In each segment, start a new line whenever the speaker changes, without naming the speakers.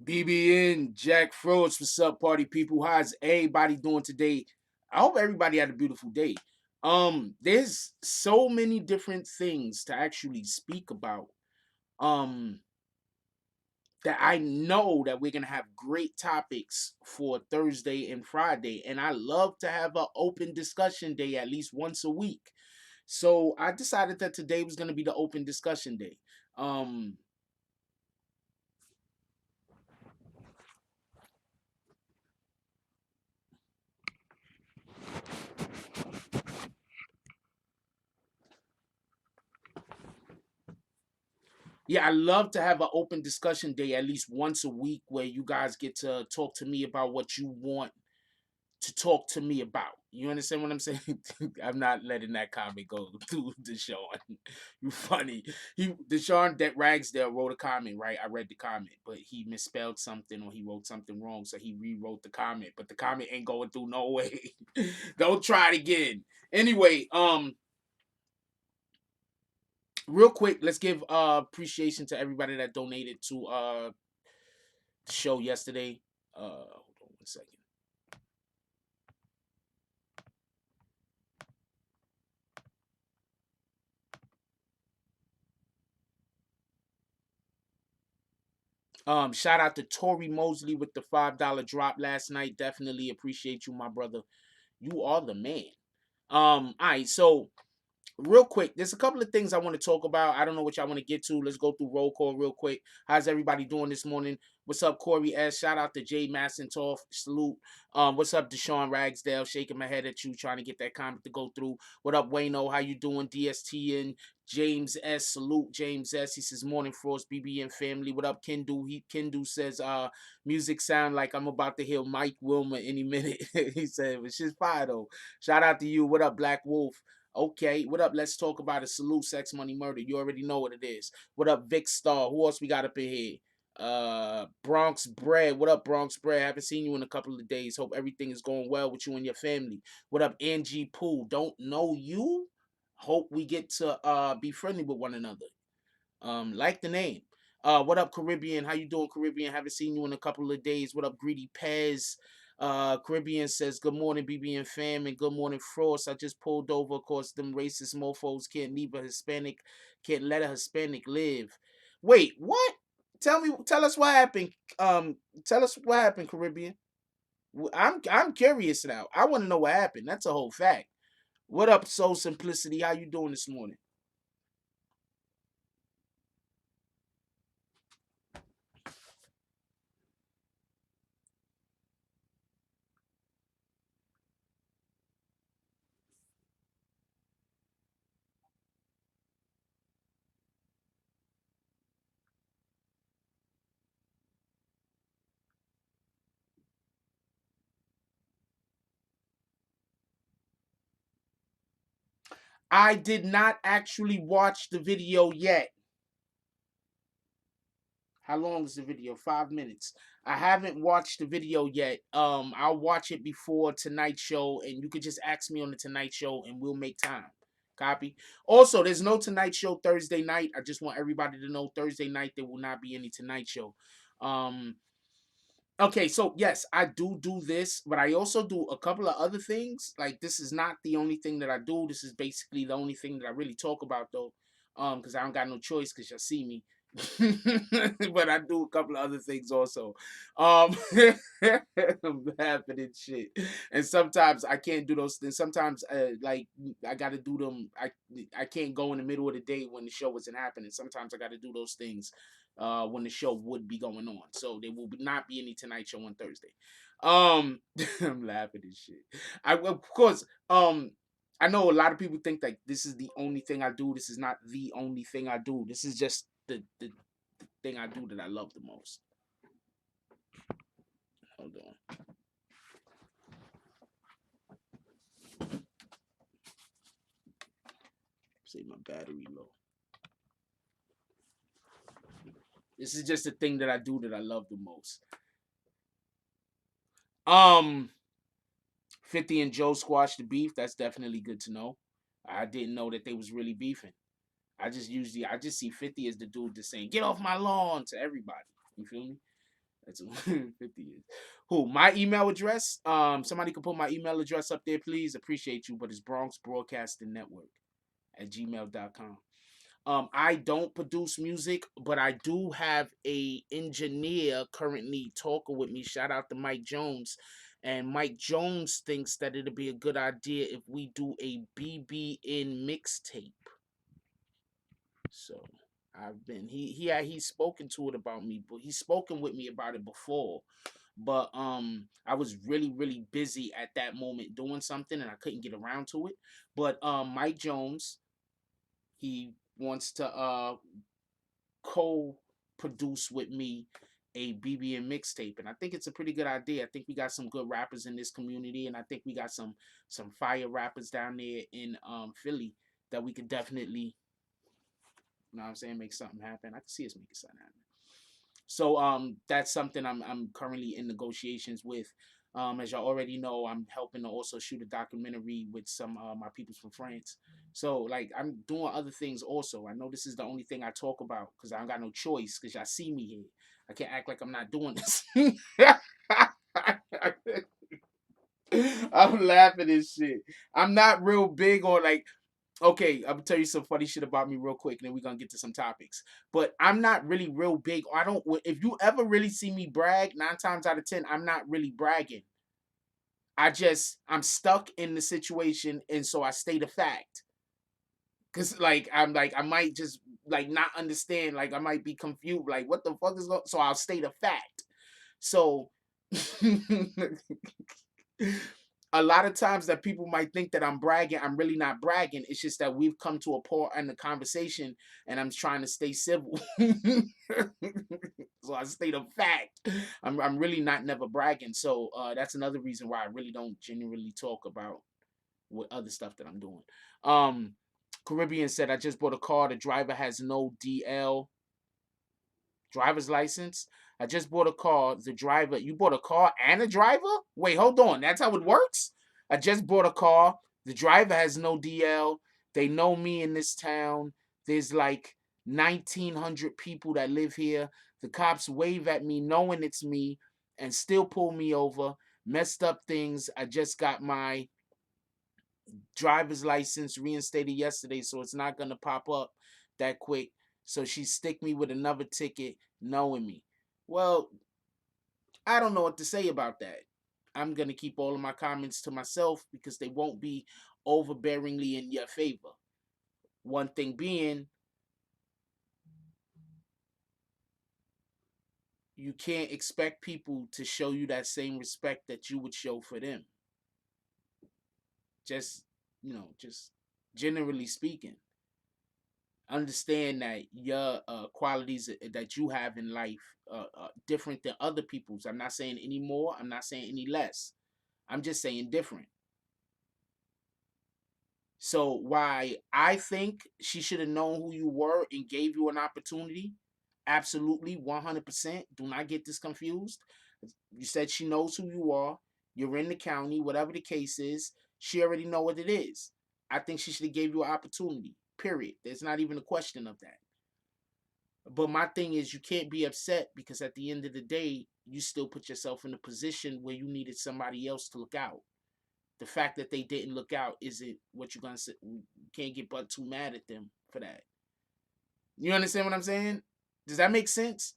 BBN, Jack Frost, what's up, party people? How's everybody doing today? I hope everybody had a beautiful day. There's so many different things to actually speak about. Um, that I know that we're gonna have great topics for Thursday and Friday, and I love to have an open discussion day at least once a week. So I decided that today was gonna be the open discussion day. Um, Yeah, I love to have an open discussion day at least once a week where you guys get to talk to me about what you want to talk to me about. You understand what I'm saying? I'm not letting that comment go through Deshaun. You funny. Deshaun that Ragsdale wrote a comment, right? I read the comment, but he misspelled something or he wrote something wrong, so he rewrote the comment. But the comment ain't going through no way. Don't try it again. Anyway, real quick, let's give appreciation to everybody that donated to the show yesterday. Hold on 1 second. Shout out to Tori Mosley with the $5 drop last night. Definitely appreciate you, my brother. You are the man. All right, so real quick, there's a couple of things I want to talk about. I don't know what y'all want to get to. Let's go through roll call real quick. How's everybody doing this morning? What's up, Corey S? Shout out to Jay Massentoff. Salute. What's up, Deshaun Ragsdale? Shaking my head at you, trying to get that comment to go through. What up, Wayno? How you doing? DST and James S. Salute, James S. He says, morning, Frost, BB and family. What up, Kendu? Kendu says, music sound like I'm about to hear Mike Wilmer any minute. He said, but shit's fire though. Shout out to you. What up, Black Wolf? Okay, what up? Let's talk about it. Salute, sex, money, murder. You already know what it is. What up, Vic Star? Who else we got up in here? Bronx Bread. What up, Bronx Bread? Haven't seen you in a couple of days. Hope everything is going well with you and your family. What up, Angie Pooh? Don't know you. Hope we get to be friendly with one another. Like the name. What up, Caribbean? How you doing, Caribbean? Haven't seen you in a couple of days. What up, Greedy Pez? Caribbean says, good morning, BB and fam, and good morning, Frost. I just pulled over cause them racist mofos can't let a Hispanic live. Wait, what? Tell us what happened. Tell us what happened, Caribbean. I'm curious now. I want to know what happened. That's a whole fact. What up, Soul Simplicity? How you doing this morning? I did not actually watch the video yet. How long is the video? 5 minutes. I haven't watched the video yet. I'll watch it before tonight's show, and you could just ask me on the Tonight Show, and we'll make time. Copy. Also, there's no Tonight Show Thursday night. I just want everybody to know Thursday night there will not be any Tonight Show. Um, okay, so yes, I do this, but I also do a couple of other things. Like this is not the only thing that I do. This is basically the only thing that I really talk about though. Because I don't got no choice because y'all see me. But I do a couple of other things also. I'm laughing and shit. And sometimes I can't do those things. Sometimes like I gotta do them. I can't go in the middle of the day when the show isn't happening. Sometimes I gotta do those things when the show would be going on. So there will not be any Tonight Show on Thursday. I'm laughing and shit. I of course I know a lot of people think that this is the only thing I do. This is not the only thing I do. This is just the thing I do that I love the most. Hold on. Say my battery low. This is just the thing that I do that I love the most. Um 50 and Joe squashed the beef. That's definitely good to know. I didn't know that they was really beefing. I just see 50 as the dude that's saying, get off my lawn to everybody. You feel me? That's 50 years. Who? My email address? Somebody can put my email address up there, please. Appreciate you. But it's Bronx Broadcasting Network at gmail.com. I don't produce music, but I do have a engineer currently talking with me. Shout out to Mike Jones. And Mike Jones thinks that it'd be a good idea if we do a BBN mixtape. So I've been he's spoken to it about me, but he's spoken with me about it before. But I was really busy at that moment doing something and I couldn't get around to it. But Mike Jones, he wants to co-produce with me a BBN mixtape, and I think it's a pretty good idea. I think we got some good rappers in this community, and I think we got some fire rappers down there in Philly that we could definitely, you know what I'm saying, make something happen. I can see us making something happen. So that's something I'm currently in negotiations with. As y'all already know, I'm helping to also shoot a documentary with some my peoples from France. So like I'm doing other things also. I know this is the only thing I talk about because I don't got no choice because y'all see me here. I can't act like I'm not doing this. I'm laughing at shit. I'm not real big on like okay, I'm gonna tell you some funny shit about me real quick, and then we're gonna get to some topics. But I'm not really real big. I don't. If you ever really see me brag, 9 times out of 10, I'm not really bragging. I'm stuck in the situation, and so I state a fact. Cause like I'm like I might just like not understand. Like I might be confused. Like what the fuck is going? So I'll state a fact. So a lot of times that people might think that I'm bragging, I'm really not bragging. It's just that we've come to a point in the conversation and I'm trying to stay civil. So I state a fact. I'm really not never bragging. So that's another reason why I really don't genuinely talk about what other stuff that I'm doing. Um Caribbean said I just bought a car. The driver has no DL driver's license. I just bought a car. The driver, you bought a car and a driver? Wait, hold on. That's how it works? I just bought a car. The driver has no DL. They know me in this town. There's like 1,900 people that live here. The cops wave at me knowing it's me and still pull me over. Messed up things. I just got my driver's license reinstated yesterday, so it's not going to pop up that quick. So she stick me with another ticket knowing me. Well, I don't know what to say about that. I'm going to keep all of my comments to myself because they won't be overbearingly in your favor. One thing being, you can't expect people to show you that same respect that you would show for them. Just, just generally speaking. Understand that your qualities that you have in life are different than other people's. I'm not saying any more. I'm not saying any less. I'm just saying different. So why I think she should have known who you were and gave you an opportunity. Absolutely, 100%. Do not get this confused. You said she knows who you are. You're in the county, whatever the case is. She already know what it is. I think she should have gave you an opportunity. Period. There's not even a question of that. But my thing is, you can't be upset because at the end of the day, you still put yourself in a position where you needed somebody else to look out. The fact that they didn't look out isn't what you're gonna say. You can't get but too mad at them for that. You understand what I'm saying? Does that make sense?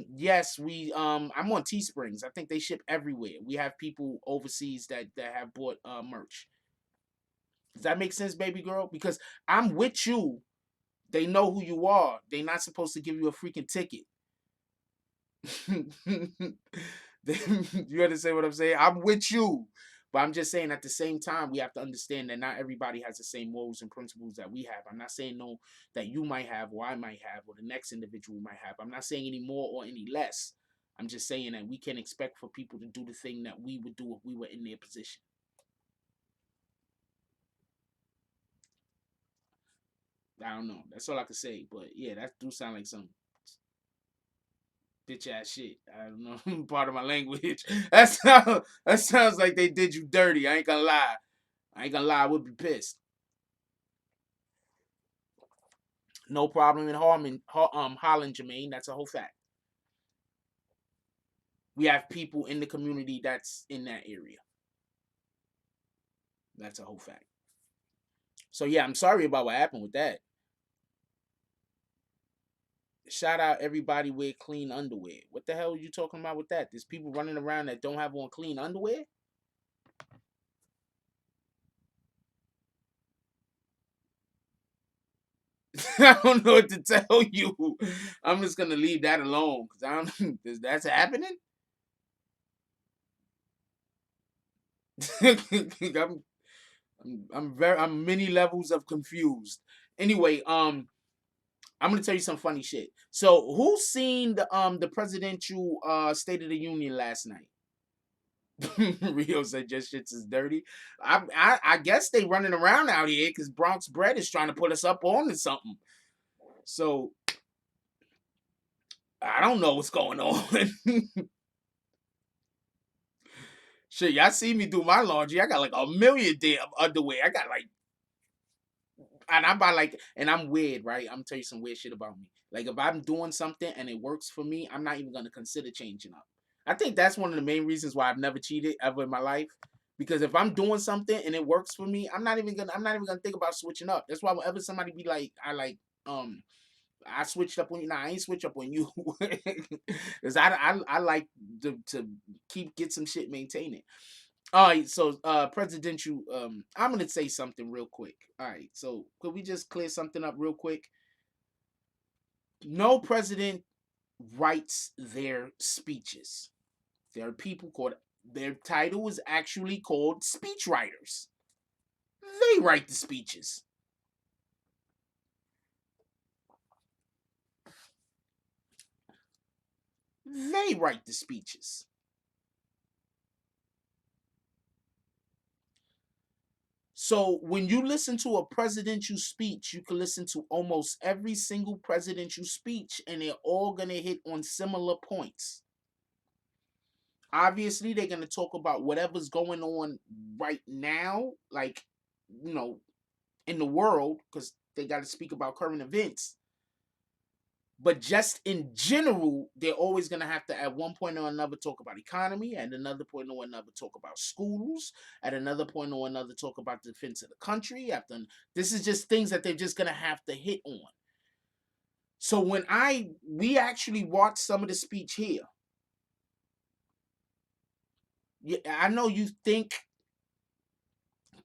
Yes, we I'm on Teesprings. I think they ship everywhere. We have people overseas that have bought merch. Does that make sense, baby girl? Because I'm with you. They know who you are. They're not supposed to give you a freaking ticket. You understand what I'm saying? I'm with you. But I'm just saying at the same time, we have to understand that not everybody has the same morals and principles that we have. I'm not saying no that you might have or I might have or the next individual might have. I'm not saying any more or any less. I'm just saying that we can't expect for people to do the thing that we would do if we were in their position. I don't know. That's all I can say. But yeah, that do sound like some bitch ass shit. I don't know. Part of my language. That sounds like they did you dirty. I ain't gonna lie. I ain't gonna lie. I would be pissed. No problem in Holland, Jermaine. That's a whole fact. We have people in the community that's in that area. That's a whole fact. So yeah, I'm sorry about what happened with that. Shout out everybody wear clean underwear. What the hell are you talking about with that? There's people running around that don't have on clean underwear. I don't know what to tell you. I'm just gonna leave that alone because I don't. That's happening. I'm, I'm many levels of confused. Anyway, I'm gonna tell you some funny shit. So, who seen the presidential State of the Union last night? Rio said just shits is dirty. I guess they running around out here because Bronx Bread is trying to put us up on to something. So I don't know what's going on. Shit, y'all see me do my laundry. I got like a million damn underwear. I got like, and I buy like, and I'm weird, right? I'm gonna tell you some weird shit about me. Like if I'm doing something and it works for me, I'm not even gonna consider changing up. I think that's one of the main reasons why I've never cheated ever in my life. Because if I'm doing something and it works for me, I'm not even gonna think about switching up. That's why whenever somebody be like, um I switched up on you. Nah, I ain't switch up on you. Cause I like to get some shit maintained. All right, so presidential. I'm gonna say something real quick. All right, so could we just clear something up real quick? No president writes their speeches. There are people called. Their title is actually called speech writers. They write the speeches. They write the speeches. So when you listen to a presidential speech, you can listen to almost every single presidential speech, and they're all gonna hit on similar points. Obviously, they're gonna talk about whatever's going on right now, like you know, in the world, because they got to speak about current events. But just in general, they're always gonna have to, at one point or another, talk about economy, at another point or another, talk about schools, at another point or another, talk about the defense of the country. After this is just things that they're just gonna have to hit on. So when we actually watched some of the speech here, I know you think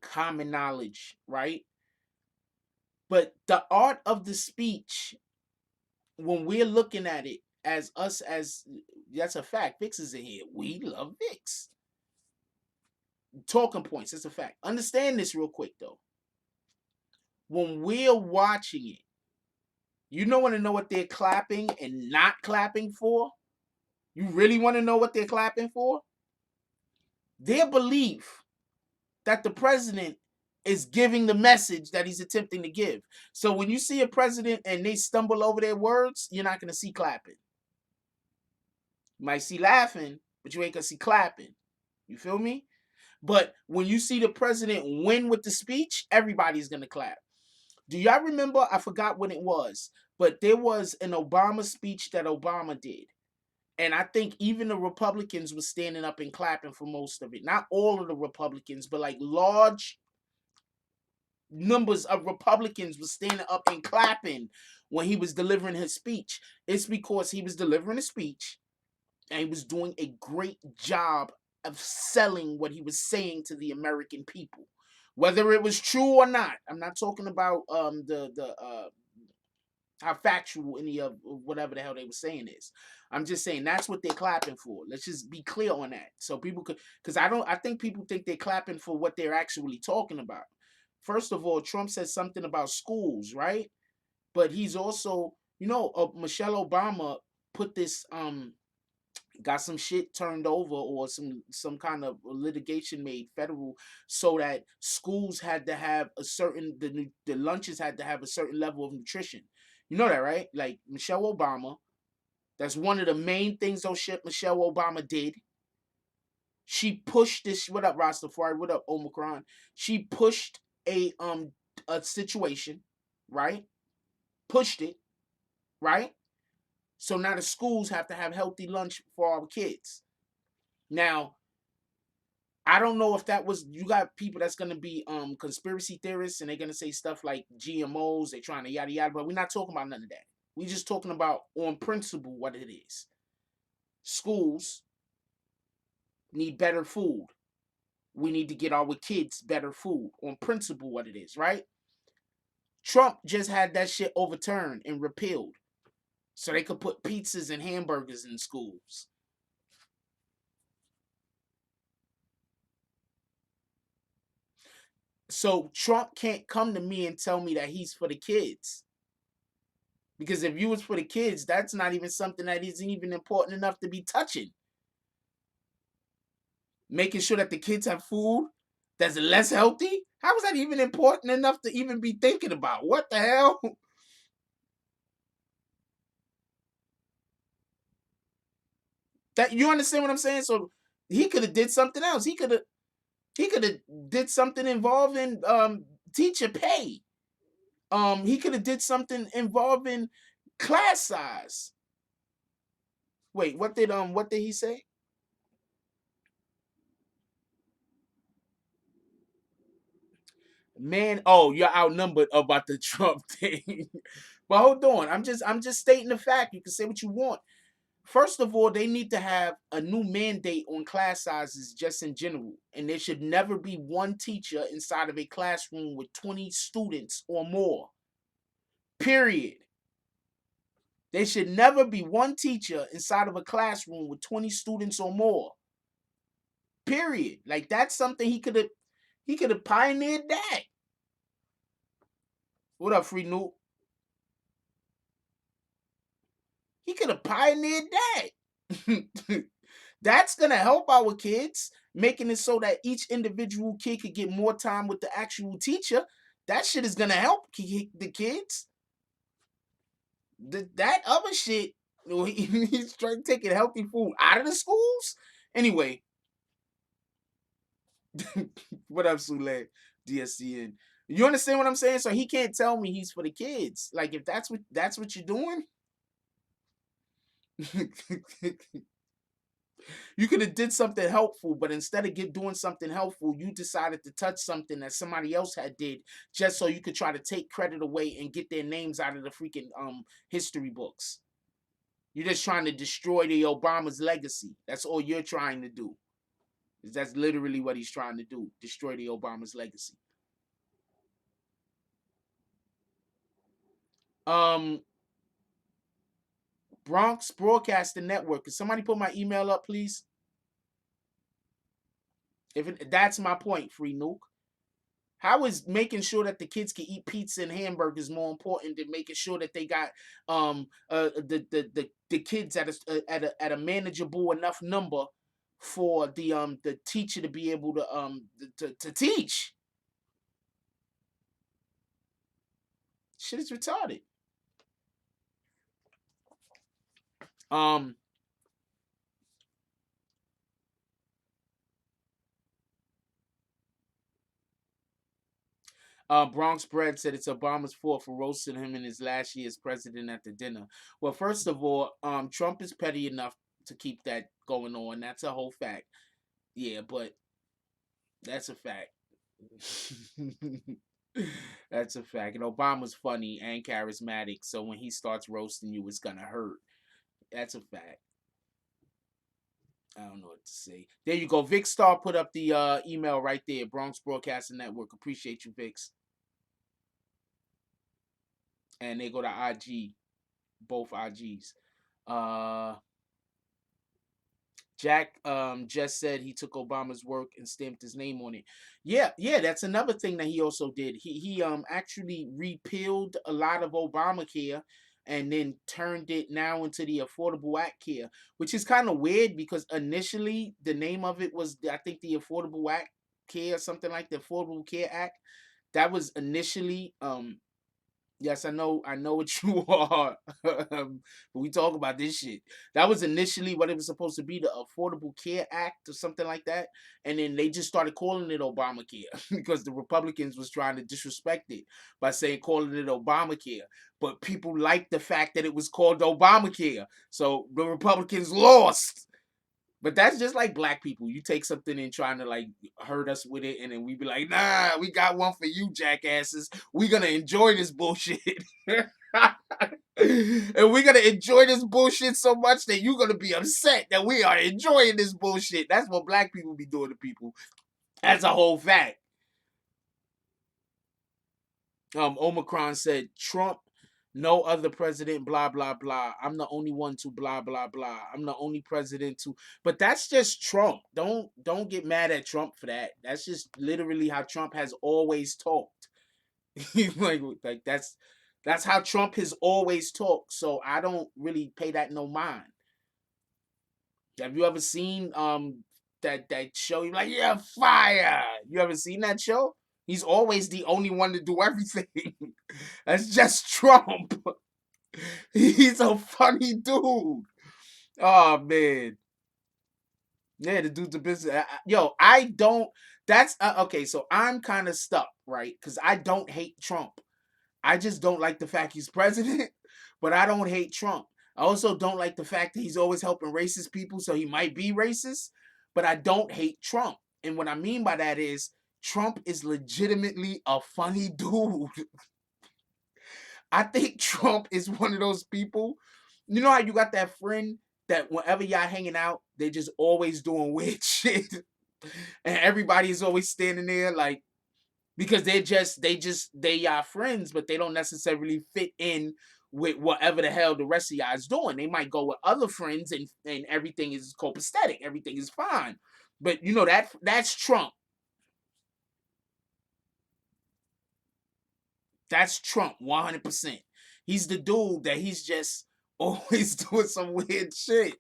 common knowledge, right? But the art of the speech, when we're looking at it as us, as that's a fact. Vix is in here. We love Vix. Talking points. That's a fact. Understand this real quick though. When we're watching it, you don't want to know what they're clapping and not clapping for. You really want to know what they're clapping for? Their belief that the president is giving the message that he's attempting to give. So when you see a president and they stumble over their words, you're not going to see clapping. You might see laughing, but you ain't going to see clapping. You feel me? But when you see the president win with the speech, everybody's going to clap. Do y'all remember? I forgot when it was, but there was an Obama speech that Obama did. And I think even the Republicans were standing up and clapping for most of it. Not all of the Republicans, but like large numbers of Republicans were standing up and clapping when he was delivering his speech. It's because he was delivering a speech and he was doing a great job of selling what he was saying to the American people. Whether it was true or not, I'm not talking about the how factual any of whatever the hell they were saying is. I'm just saying that's what they're clapping for. Let's just be clear on that, so people could, because I think people think they're clapping for what they're actually talking about. First of all, Trump said something about schools, right? But he's also, Michelle Obama put this got some shit turned over, or some kind of litigation made federal, so that schools had to have a certain, the lunches had to have a certain level of nutrition. You know that, right? Like Michelle Obama, that's one of the main things those shit Michelle Obama did. She pushed this. What up, Rastafari? What up, Omicron? She pushed a situation, right? pushed it, right? So now the schools have to have healthy lunch for our kids. Now, I don't know if that was, you got people that's gonna be conspiracy theorists and they're gonna say stuff like GMOs, they trying to yada yada, but we're not talking about none of that. We're just talking about on principle what it is. Schools need better food. We need to get our kids better food on principle what it is, right? Trump just had that shit overturned and repealed so they could put pizzas and hamburgers in schools. So Trump can't come to me and tell me that he's for the kids. Because if you was for the kids, that's not even something that isn't even important enough to be touching. Making sure that the kids have food that's less healthy? How is that even important enough to even be thinking about? What the hell? That, you understand what I'm saying? So he could have did something else. He could have did something involving teacher pay. He could have did something involving class size. Wait, what did he say? Man, oh, you're outnumbered about the Trump thing. But hold on, I'm just stating the fact. You can say what you want. First of all, they need to have a new mandate on class sizes just in general. And there should never be one teacher inside of a classroom with 20 students or more. Period. There should never be one teacher inside of a classroom with 20 students or more. Period. Like that's something he could have pioneered that. What up, Free Noob? He could have pioneered that. That's gonna help our kids, making it so that each individual kid could get more time with the actual teacher. That shit is gonna help the kids. That other shit, he's trying to take healthy food out of the schools. Anyway, what up, Sule? DSCN. You understand what I'm saying? So he can't tell me he's for the kids. Like if that's what you're doing, you could have did something helpful, but instead of doing something helpful, you decided to touch something that somebody else had did just so you could try to take credit away and get their names out of the freaking history books. You're just trying to destroy the Obama's legacy. That's all you're trying to do. That's literally what he's trying to do. Destroy the Obama's legacy. Um Bronx Broadcasting Network. Can somebody put my email up, please? That's my point, Free Nuke. How is making sure that the kids can eat pizza and hamburgers more important than making sure that they got the kids at a manageable enough number for the teacher to be able to teach? Shit is retarded. Um Bronx Bread said it's Obama's fault for roasting him in his last year as president at the dinner. Well, first of all, Trump is petty enough to keep that going on. That's a whole fact. Yeah, but that's a fact. That's a fact. And Obama's funny and charismatic, so when he starts roasting you, it's gonna hurt. That's a fact. I don't know what to say. There you go. Vic Star put up the email right there. Bronx Broadcasting Network. Appreciate you, Vix. And they go to IG, both IGs. Uh Jack just said he took Obama's work and stamped his name on it. Yeah, that's another thing that he also did. He actually repealed a lot of Obamacare and then turned it now into the Affordable Act Care, which is kind of weird because initially the name of it was, I think, the Affordable Act Care or something like the Affordable Care Act. That was initially Yes, I know what you are. But we talk about this shit. That was initially what it was supposed to be, the Affordable Care Act or something like that. And then they just started calling it Obamacare because the Republicans was trying to disrespect it by saying calling it Obamacare. But people liked the fact that it was called Obamacare. So the Republicans lost. But that's just like black people. You take something and trying to like hurt us with it, and then we be like, nah, we got one for you, jackasses. We gonna enjoy this bullshit. And we're gonna enjoy this bullshit so much that you're gonna be upset that we are enjoying this bullshit. That's what black people be doing to people. That's a whole fact. Omicron said Trump, no other president, blah blah blah. I'm the only one to blah blah blah. I'm the only president to, but that's just Trump. Don't get mad at Trump for that. That's just literally how Trump has always talked. like that's how Trump has always talked. So I don't really pay that no mind. Have you ever seen that show? You're like, yeah, fire. You ever seen that show? He's always the only one to do everything. That's just Trump. He's a funny dude. Oh man. Yeah, the dude's a business. Yo, I don't. That's okay. So I'm kind of stuck, right? Because I don't hate Trump. I just don't like the fact he's president, but I don't hate Trump. I also don't like the fact that he's always helping racist people, so he might be racist, but I don't hate Trump. And what I mean by that is Trump is legitimately a funny dude. I think Trump is one of those people. You know how you got that friend that whenever y'all hanging out, they just always doing weird shit. And everybody is always standing there like because they are friends, but they don't necessarily fit in with whatever the hell the rest of y'all is doing. They might go with other friends and everything is copacetic, everything is fine. But you know that's Trump. That's Trump 100%. He's the dude that he's just always doing some weird shit.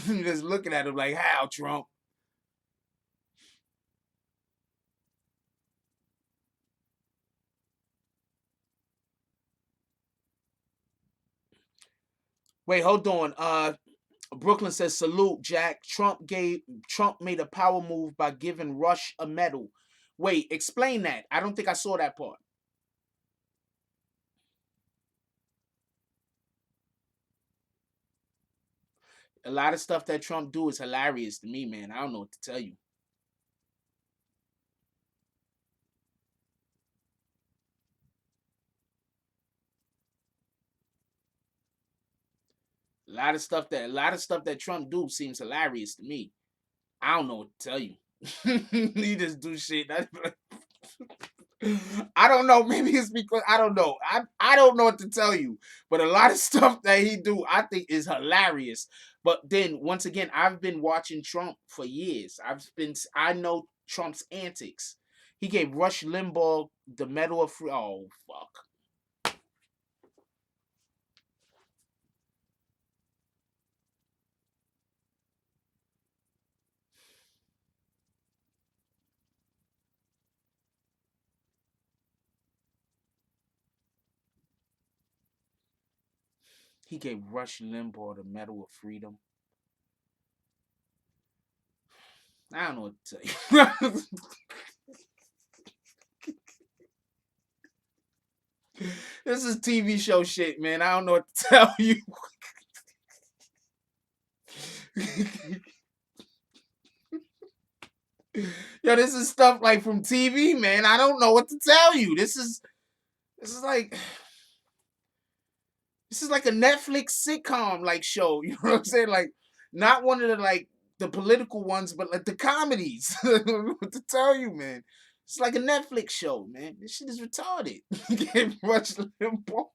Just looking at him like, how Trump? Wait, hold on. Brooklyn says salute, Jack. Trump made a power move by giving Rush a medal. Wait, explain that. I don't think I saw that part. A lot of stuff that Trump do is hilarious to me, man. I don't know what to tell you. A lot of stuff that Trump do seems hilarious to me. I don't know what to tell you. He just do shit. I don't know. Maybe it's because I don't know. I don't know what to tell you. But a lot of stuff that he do, I think is hilarious. But then once again, I've been watching Trump for years. I know Trump's antics. He gave Rush Limbaugh the Medal of Free. Oh fuck. He gave Rush Limbaugh the Medal of Freedom. I don't know what to tell you. This is TV show shit, man. I don't know what to tell you. Yo, this is stuff like from TV, man. I don't know what to tell you. This is like this is like a Netflix sitcom like show. You know what I'm saying? Like not one of the like the political ones, but like the comedies. I don't know what to tell you, man. It's like a Netflix show, man. This shit is retarded. Gave Rush Limbaugh.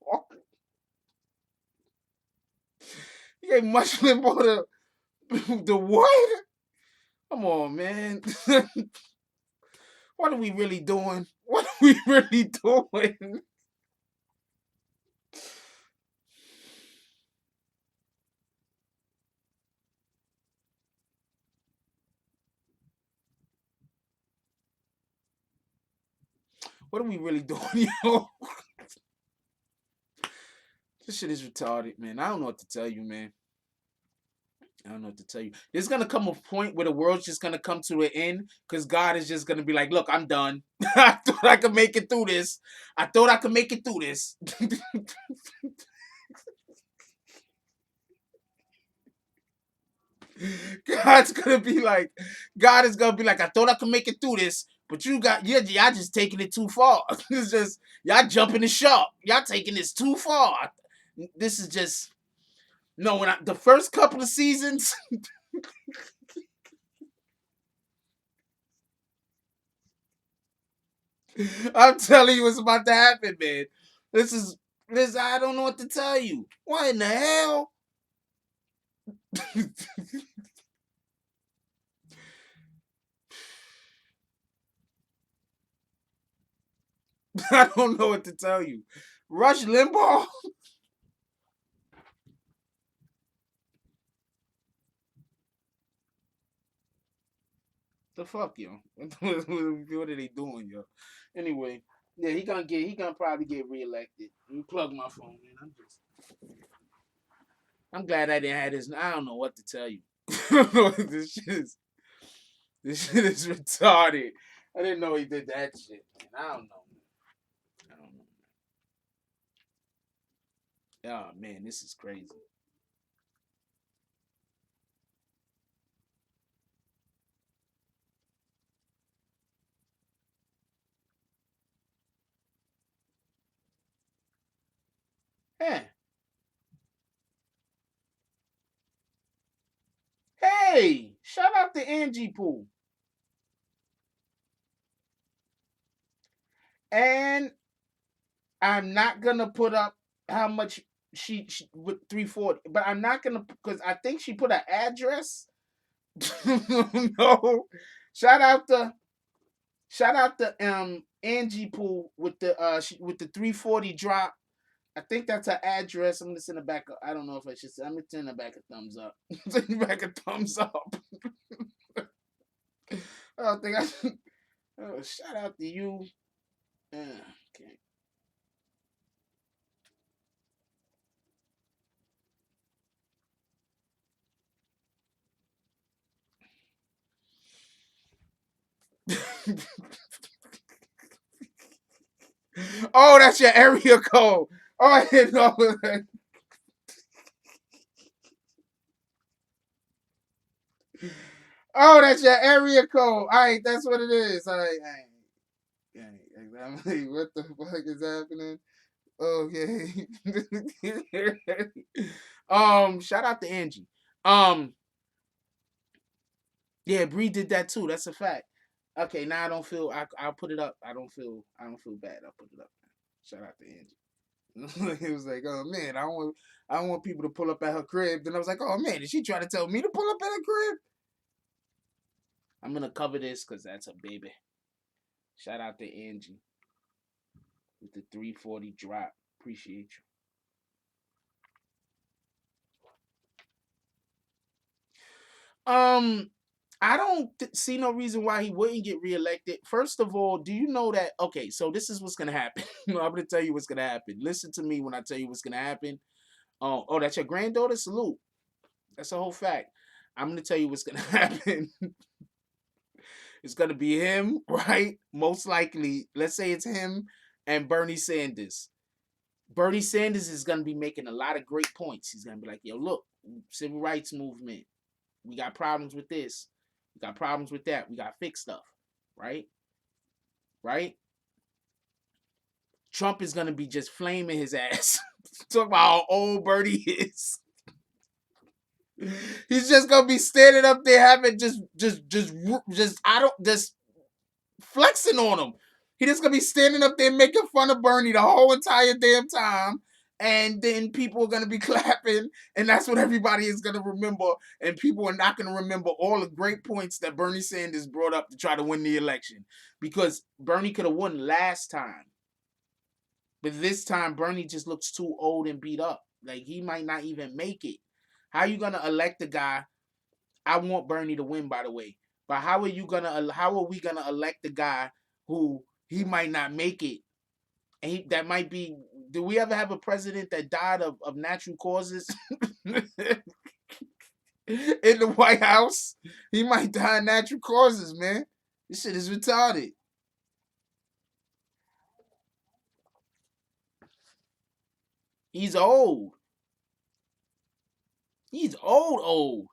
He gave Rush Limbaugh the what? Come on, man. What are we really doing? What are we really doing? What are we really doing, yo? This shit is retarded, man. I don't know what to tell you, man. I don't know what to tell you. There's gonna come a point where the world's just gonna come to an end because God is just gonna be like, "Look, I'm done. I thought I could make it through this. I thought I could make it through this." God's gonna be like, God is gonna be like, "I thought I could make it through this, but y'all just taking it too far. It's just y'all jumping the shark. Y'all taking this too far. This is just no. The first couple of seasons." I'm telling you, it's about to happen, man. This is this. I don't know what to tell you. What in the hell? I don't know what to tell you. Rush Limbaugh. The fuck, yo. What are they doing, yo? Anyway, yeah, he gonna probably get reelected. Let me plug my phone, man. I'm glad I didn't have this. I don't know what to tell you. This shit is retarded. I didn't know he did that shit, man. I don't know. I don't know. Oh man, this is crazy. Hey, hey, shout out to Angie Pool. And I'm not gonna put up how much she with 340, but I'm not gonna because I think she put an address. No, shout out to Angie Pool with the with the 340 drop. I think that's her address. I'm gonna send it back. I don't know if I should. I'm gonna send her back a thumbs up. Send back a thumbs up. I don't think I should. Oh, shout out to you. Okay. Oh, that's your area code. Oh, I didn't know that. Oh, that's your area code. All right, that's what it is. All right, all right. I'm like, what the fuck is happening? Okay. Shout out to Angie. Um, yeah, Bree did that too. That's a fact. Okay, now I don't feel. I'll put it up. I don't feel bad. I'll put it up. Shout out to Angie. He was like, oh man, I don't want people to pull up at her crib. Then I was like, oh man, did she try to tell me to pull up at her crib? I'm gonna cover this because that's a baby. Shout out to Angie with the 340 drop. Appreciate you. I don't see no reason why he wouldn't get reelected. First of all, do you know that? Okay, so this is what's gonna happen. I'm gonna tell you what's gonna happen. Listen to me when I tell you what's gonna happen. Oh, that's your granddaughter. Salute. That's a whole fact. I'm gonna tell you what's gonna happen. It's gonna be him, right? Most likely. Let's say it's him and Bernie Sanders. Bernie Sanders is gonna be making a lot of great points. He's gonna be like, "Yo, look, civil rights movement. We got problems with this. We got problems with that. We got to fix stuff, right? Right? Trump is gonna be just flaming his ass. Talk about how old Bernie is. He's just gonna be standing up there having just I don't just flexing on him. He just gonna be standing up there making fun of Bernie the whole entire damn time. And then people are gonna be clapping, and that's what everybody is gonna remember. And people are not gonna remember all the great points that Bernie Sanders brought up to try to win the election. Because Bernie could have won last time. But this time Bernie just looks too old and beat up. Like he might not even make it. How are you gonna elect a guy? I want Bernie to win, by the way. But how are we gonna elect a guy who he might not make it? And that might be Did we ever have a president that died of natural causes in the White House? He might die of natural causes, man. This shit is retarded. He's old. He's old.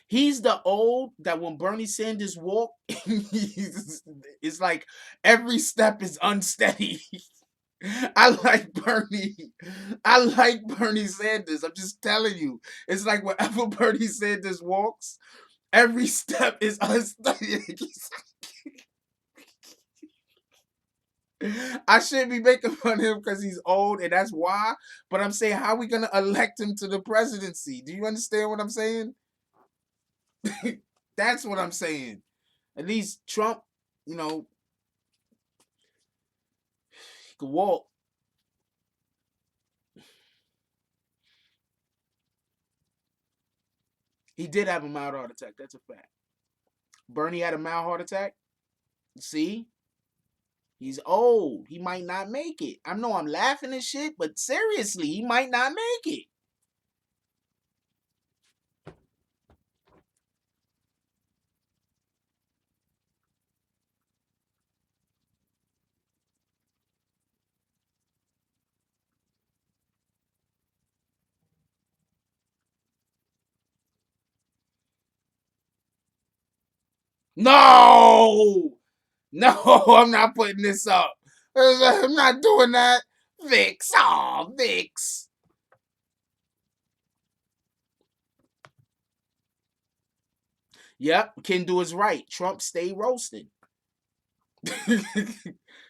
He's the old that when Bernie Sanders walked, it's like every step is unsteady. I like Bernie. I like Bernie Sanders. I'm just telling you. It's like wherever Bernie Sanders walks, every step is unsteady. I shouldn't be making fun of him because he's old and that's why. But I'm saying, how are we gonna elect him to the presidency? Do you understand what I'm saying? That's what I'm saying. At least Trump, you know, he could walk. He did have a mild heart attack. That's a fact. Bernie had a mild heart attack. See? He's old. He might not make it. I know I'm laughing and shit, but seriously, he might not make it. No! No, I'm not putting this up. I'm not doing that. Vix. Oh, Vix. Yep, can do is right. Trump stay roasting.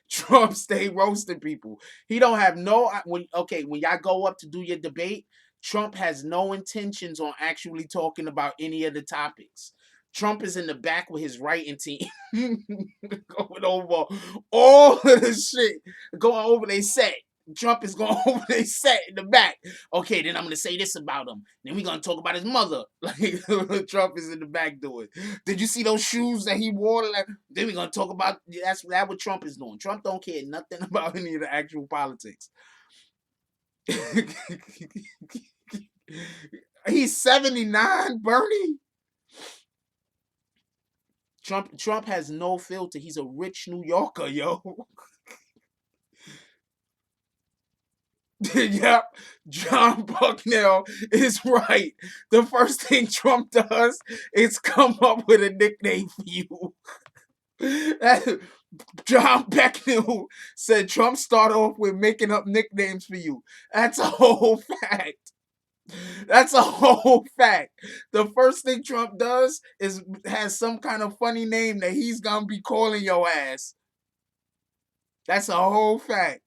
Trump stay roasting people. He don't have no when y'all go up to do your debate, Trump has no intentions on actually talking about any of the topics. Trump is in the back with his writing team going over all of the shit, going over their set. Trump is going over their set in the back. Okay, then I'm gonna say this about him. Then we're gonna talk about his mother. Like Trump is in the back doing. Did you see those shoes that he wore? Like, then we're gonna talk about that's what Trump is doing. Trump don't care nothing about any of the actual politics. He's 79, Bernie. Trump has no filter. He's a rich New Yorker, yo. Yep, John Bucknell is right. The first thing Trump does is come up with a nickname for you. John Bucknell said Trump started off with making up nicknames for you. That's a whole fact. That's a whole fact. The first thing Trump does is has some kind of funny name that he's gonna be calling your ass. That's a whole fact.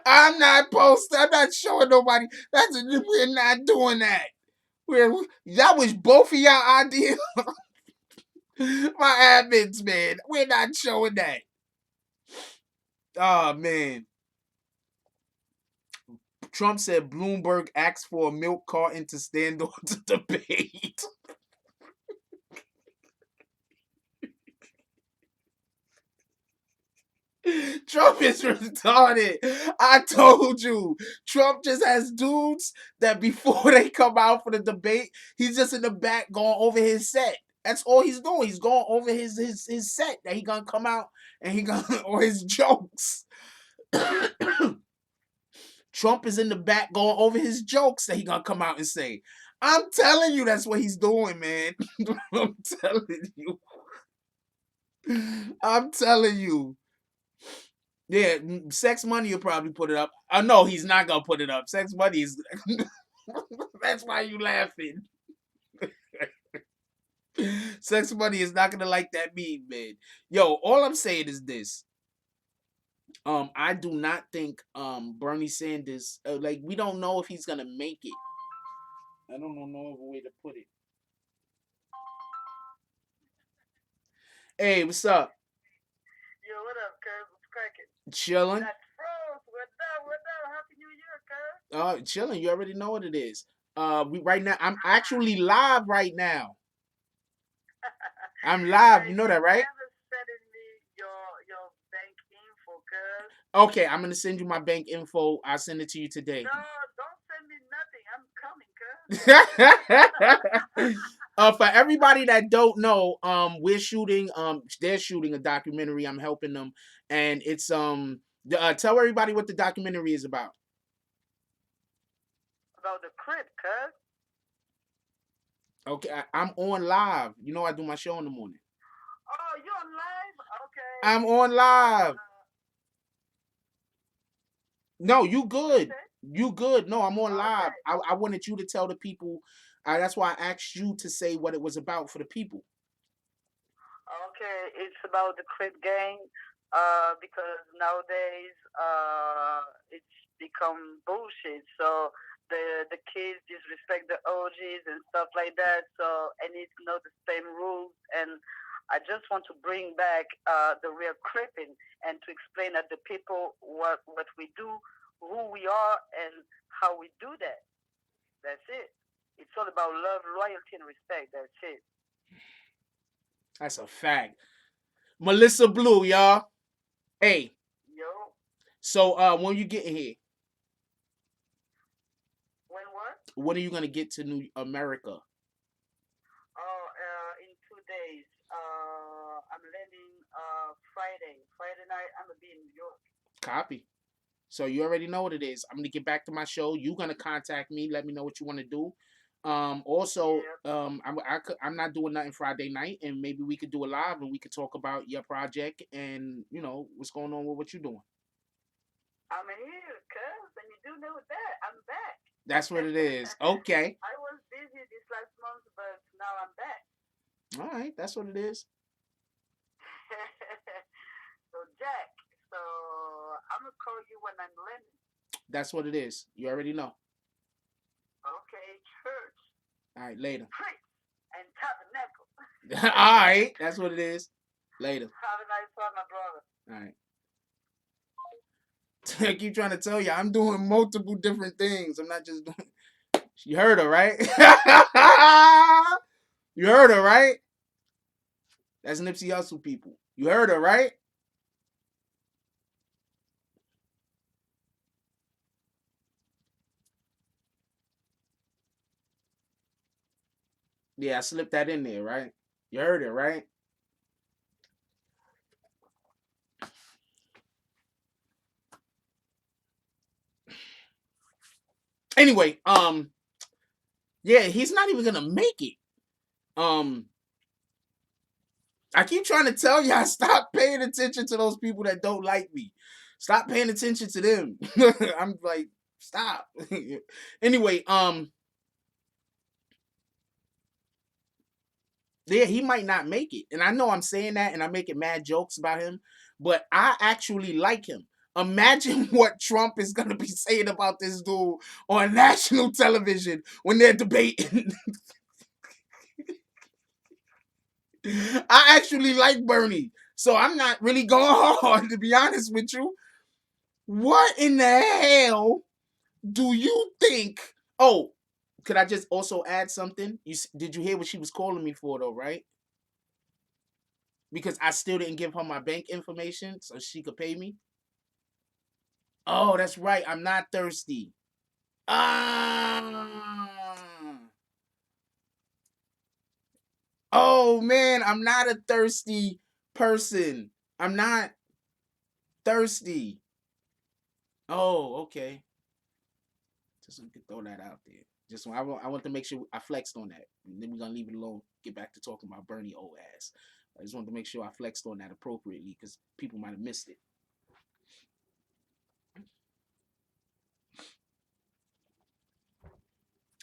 I'm not posting. I'm not showing nobody. We're not doing that. That was both of y'all ideas. My admins, man. We're not showing that. Oh man. Trump said Bloomberg asked for a milk carton to stand on the debate. Trump is retarded. I told you. Trump just has dudes that before they come out for the debate, he's just in the back going over his set. That's all he's doing. He's going over his set that he gonna come out and he gonna or his jokes. Trump is in the back going over his jokes that he gonna come out and say. I'm telling you, that's what he's doing, man. I'm telling you. I'm telling you. Yeah, Sex Money will probably put it up. No, he's not gonna put it up. Sex Money is. That's why you laughing. Sex Money is not gonna like that meme, man. Yo, all I'm saying is this. I do not think Bernie Sanders like we don't know if he's gonna make it. I don't know no other way to put it. Hey, what's up?
Yo, what up, cuz? What's cracking?
Chilling.
That's Froze. What up? What up? Happy New Year, cuz.
Chilling. You already know what it is. We right now. I'm actually live right now. I'm live.
Hey,
You know that, right?
never sending me your
Okay, I'm gonna send you my bank info. I'll send it to you today.
No, don't send me nothing. I'm coming, cuz.
For everybody that don't know, we're shooting, they're shooting a documentary. I'm helping them, and it's tell everybody what the documentary is about.
About the crib, cuz.
Okay, I'm on live. You know, I do my show in the morning.
Oh, you on live? Okay.
I'm on live. No, you
What you
good.
say?
You good. No, I'm on live.
Okay.
I wanted you to tell the people. That's why I asked you to say what it was about for the people.
Okay, it's about the crib gang. Because nowadays, it's become bullshit. So the kids disrespect the OGs and stuff like that. So I need to know the same rules. And I just want to bring back the real cripping and to explain at the people what we do, who we are, and how we do that. That's it. It's all about love, loyalty, and respect. That's it.
That's a fact. Melissa Blue, y'all. Hey,
Yo,
so when you getting here?
when what?
When are you gonna get to New America?
Oh, in 2 days. I'm landing Friday. Friday night, I'm gonna be in New York.
Copy. So you already know what it is. I'm gonna get back to my show. You gonna contact me. Let me know what you want to do. Also,
Yeah.
I'm not doing nothing Friday night, and maybe we could do a live and we could talk about your project and you know what's going on with what you're doing.
I'm here, cuz, and you do know that I'm back.
That's what it is. Okay.
I was busy this last month, but now I'm back.
All right. That's what it is.
So Jack, so I'm gonna call you when I'm landing.
That's what it is. You already know.
Okay, church,
All right. Later.
priest, and tabernacle.
All right. That's what it is. Later.
Have a nice one, my brother.
All right. I keep trying to tell you, I'm doing multiple different things. I'm not just doing. You heard her, right? You heard her, right? That's Nipsey Hussle, people. You heard her, right? Yeah, I slipped that in there, right? You heard it, right? Anyway, yeah, he's not even gonna make it. Um, I keep trying to tell y'all stop paying attention to those people that don't like me. Stop paying attention to them. I'm like, stop. Anyway, yeah, he might not make it. And I know I'm saying that and I'm making mad jokes about him, but I actually like him. Imagine what Trump is going to be saying about this dude on national television when they're debating. I actually like Bernie, so I'm not really going hard, to be honest with you. What in the hell do you think? Oh, could I just also add something? Did you hear what she was calling me for, though, right? Because I still didn't give her my bank information so she could pay me. Oh, that's right. I'm not thirsty. Ah. Oh man, I'm not a thirsty person. I'm not thirsty. Oh, okay. Just we could throw that out there. Just I want to make sure I flexed on that. And then we're gonna leave it alone. Get back to talking about Bernie old ass. I just want to make sure I flexed on that appropriately because people might have missed it.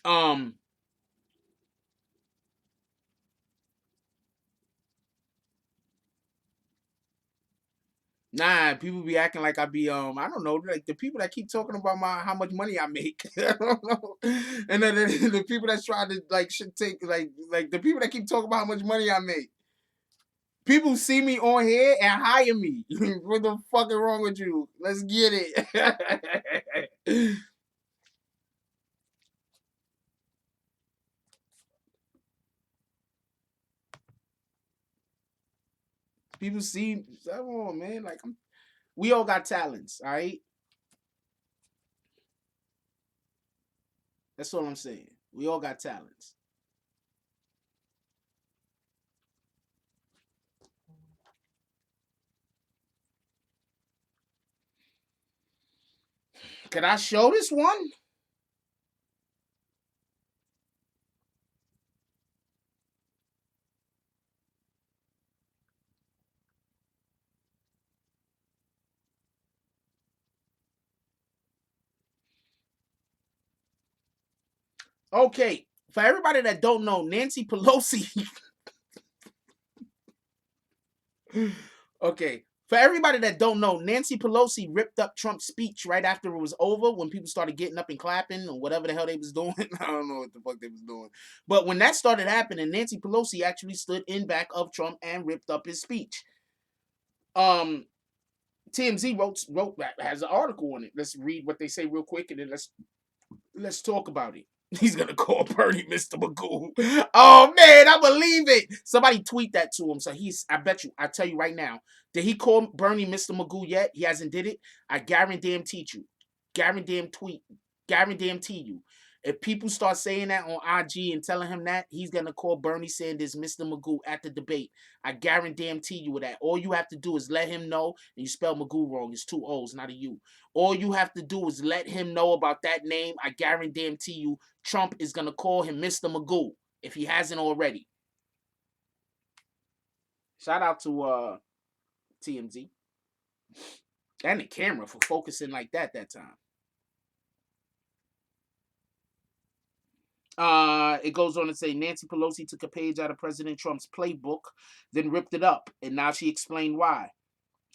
Um, Nah, people be acting like I be I don't know, like the people that keep talking about my how much money I make. I don't know. And then the people that try to like should take like the people that keep talking about how much money I make. People see me on here and hire me. What the fuck is wrong with you? Let's get it. People see come on, man. Like We all got talents, all right? That's all I'm saying. We all got talents. Can I show this one? Okay. For everybody that don't know, Nancy Pelosi. Okay. For everybody that don't know, Nancy Pelosi ripped up Trump's speech right after it was over when people started getting up and clapping or whatever the hell they was doing. I don't know what the fuck they was doing. But when that started happening, Nancy Pelosi actually stood in back of Trump and ripped up his speech. Um TMZ wrote has an article on it. Let's read what they say real quick and then let's talk about it. He's gonna call Bernie Mr. Magoo. Oh man, I believe it. Somebody tweet that to him. So I bet you, I tell you right now, did he call Bernie Mr. Magoo yet? He hasn't did it. I guarantee you. Guarantee you. If people start saying that on IG and telling him that, he's gonna call Bernie Sanders Mr. Magoo at the debate. I guarantee you that. All you have to do is let him know, and you spell Magoo wrong. It's two O's, not a U. All you have to do is let him know about that name. I guarantee you, Trump is gonna call him Mr. Magoo if he hasn't already. Shout out to TMZ and the camera for focusing like that time. It goes on to say Nancy Pelosi took a page out of President Trump's playbook, then ripped it up, and now she explained why.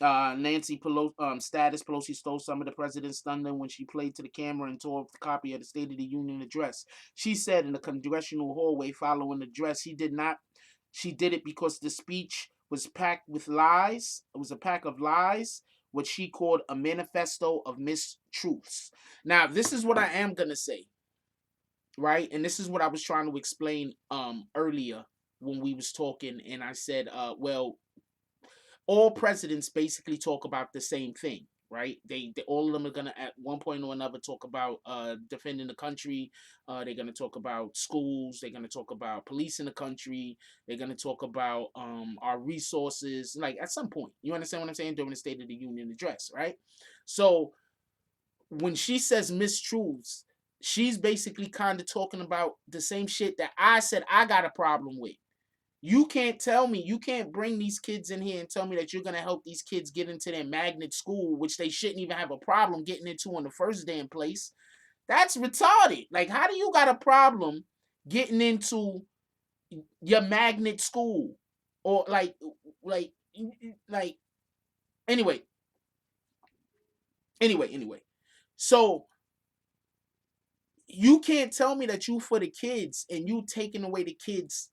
Nancy Pelosi, status Pelosi stole some of the president's thunder when she played to the camera and tore up the copy of the State of the Union address. She said in the congressional hallway following the address, she did it because the speech was packed with lies. It was a pack of lies, what she called a manifesto of mistruths. Now, this is what I am gonna say, right? And this is what I was trying to explain earlier when we was talking, and I said, well, all presidents basically talk about the same thing, right? They all of them are gonna at one point or another talk about defending the country. They're gonna talk about schools. They're gonna talk about police in the country. They're gonna talk about our resources. Like at some point, you understand what I'm saying, during the State of the Union address, right? So when she says mistruths, she's basically kind of talking about the same shit that I said I got a problem with. You can't tell me, you can't bring these kids in here and tell me that you're going to help these kids get into their magnet school, which they shouldn't even have a problem getting into in the first damn place. That's retarded. Like, how do you got a problem getting into your magnet school? Or like, like, anyway, anyway. So, you can't tell me that you for the kids and you taking away the kids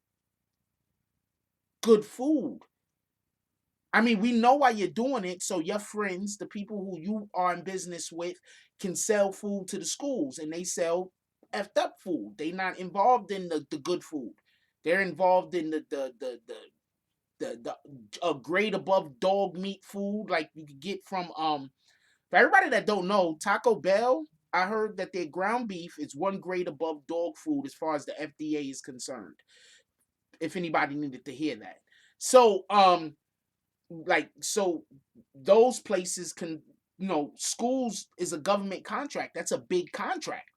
good food. I mean, we know why you're doing it, so your friends, the people who you are in business with, can sell food to the schools, and they sell effed up food. They're not involved in the good food. They're involved in the a grade above dog meat food, like you could get from For everybody that don't know, Taco Bell, I heard that their ground beef is one grade above dog food as far as the FDA is concerned. If anybody needed to hear that, so so those places can, schools is a government contract. That's a big contract.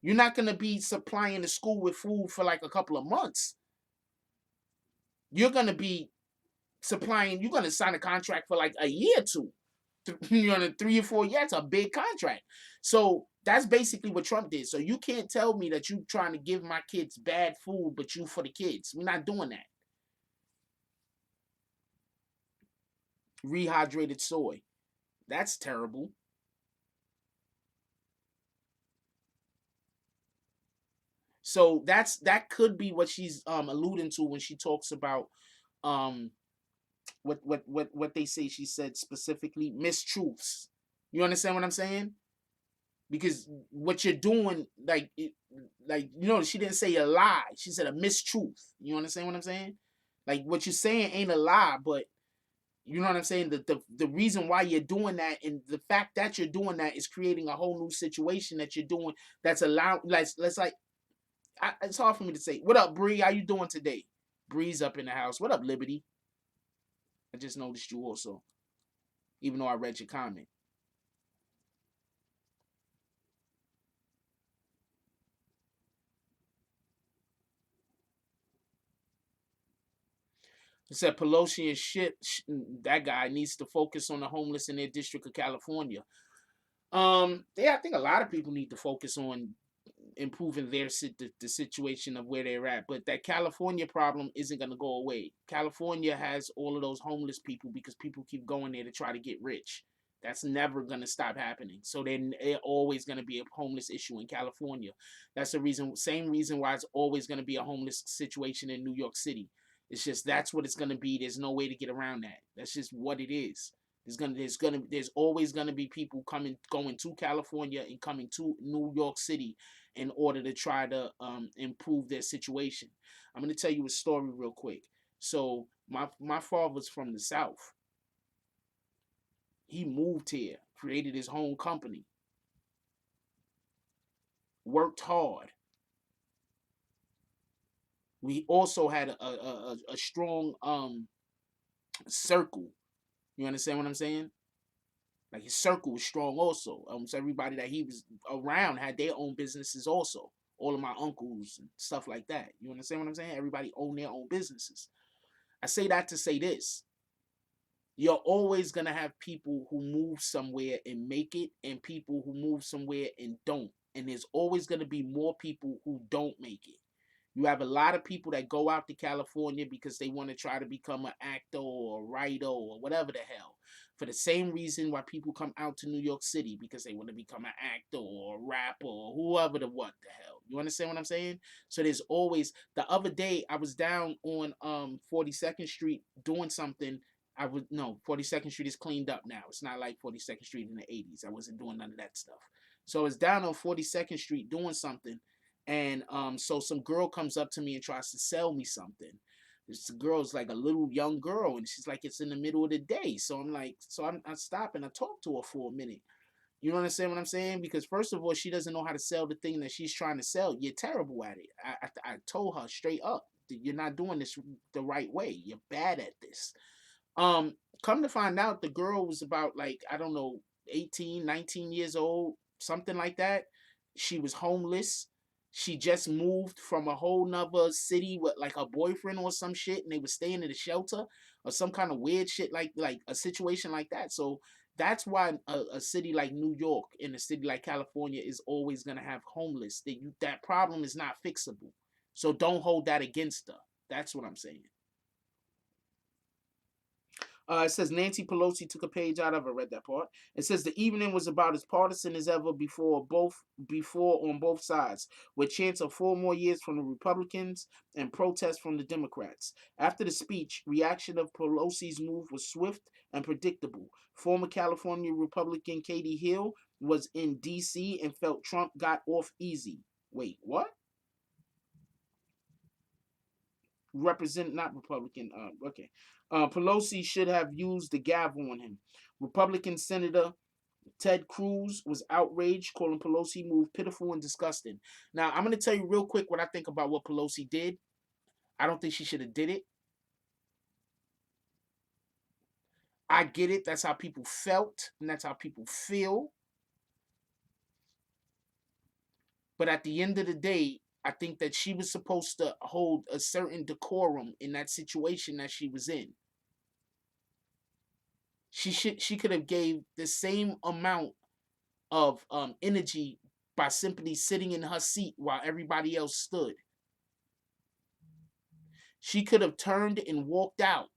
You're not going to be supplying the school with food for like a couple of months. You're going to be you're going to sign a contract for like a year or two. 3 or 4 years. It's a big contract. So that's basically what Trump did. So you can't tell me that you trying to give my kids bad food, but you for the kids. We're not doing that. Rehydrated soy. That's terrible. So that could be what she's alluding to when she talks about um what they say she said specifically mistruths. You understand what I'm saying? Because what you're doing, she didn't say a lie. She said a mistruth. You understand what I'm saying? Like what you're saying ain't a lie, but You know what I'm saying? The reason why you're doing that, and the fact that you're doing that, is creating a whole new situation that you're doing that's allowed. Let's like, it's hard for me to say. What up, Bree? How you doing today? Bree's up in the house. What up, Liberty? I just noticed you also, even though I read your comment. It said Pelosi and shit. That guy needs to focus on the homeless in their district of California. Yeah, I think a lot of people need to focus on improving the situation of where they're at. But that California problem isn't gonna go away. California has all of those homeless people because people keep going there to try to get rich. That's never gonna stop happening. So then they're always gonna be a homeless issue in California. That's the reason, same reason why it's always gonna be a homeless situation in New York City. It's just that's what it's gonna be. There's no way to get around that. That's just what it is. There's always gonna be people going to California and coming to New York City in order to try to improve their situation. I'm gonna tell you a story real quick. So my father's from the South. He moved here, created his own company, worked hard. We also had a strong circle. You understand what I'm saying? Like his circle was strong also. So everybody that he was around had their own businesses also. All of my uncles and stuff like that. You understand what I'm saying? Everybody owned their own businesses. I say that to say this. You're always gonna have people who move somewhere and make it, and people who move somewhere and don't. And there's always gonna be more people who don't make it. You have a lot of people that go out to California because they want to try to become an actor or a writer or whatever the hell. For the same reason why people come out to New York City, because they want to become an actor or a rapper or whoever the what the hell. You understand what I'm saying? So there's always, the other day I was down on 42nd Street doing something. 42nd Street is cleaned up now. It's not like 42nd Street in the 80s. I wasn't doing none of that stuff. So I was down on 42nd Street doing something, and so some girl comes up to me and tries to sell me something. This girl's like a little young girl, and she's like, it's in the middle of the day. So I'm like, I stop and I talk to her for a minute. You understand what I'm saying? Because first of all, she doesn't know how to sell the thing that she's trying to sell. You're terrible at it. I told her straight up, you're not doing this the right way. You're bad at this. Um, Come to find out, the girl was about, like, I don't know, 18, 19 years old, something like that. She was homeless. She just moved from a whole nother city with like a boyfriend or some shit, and they were staying in a shelter or some kind of weird shit, like a situation like that. So that's why a city like New York and a city like California is always gonna have homeless. That problem is not fixable. So don't hold that against her. That's what I'm saying. It says Nancy Pelosi took a page out of it. I read that part. It says the evening was about as partisan as ever before on both sides, with chants of 4 more years from the Republicans and protests from the Democrats. After the speech, reaction of Pelosi's move was swift and predictable. Former California Republican Katie Hill was in D.C. and felt Trump got off easy. Wait, what? Not Republican. Okay. Pelosi should have used the gavel on him. Republican Senator Ted Cruz was outraged, calling Pelosi move pitiful and disgusting. Now, I'm going to tell you real quick what I think about what Pelosi did. I don't think she should have did it. I get it. That's how people felt, and that's how people feel. But at the end of the day, I think that she was supposed to hold a certain decorum in that situation that she was in. She could have gave the same amount of energy by simply sitting in her seat while everybody else stood. She could have turned and walked out.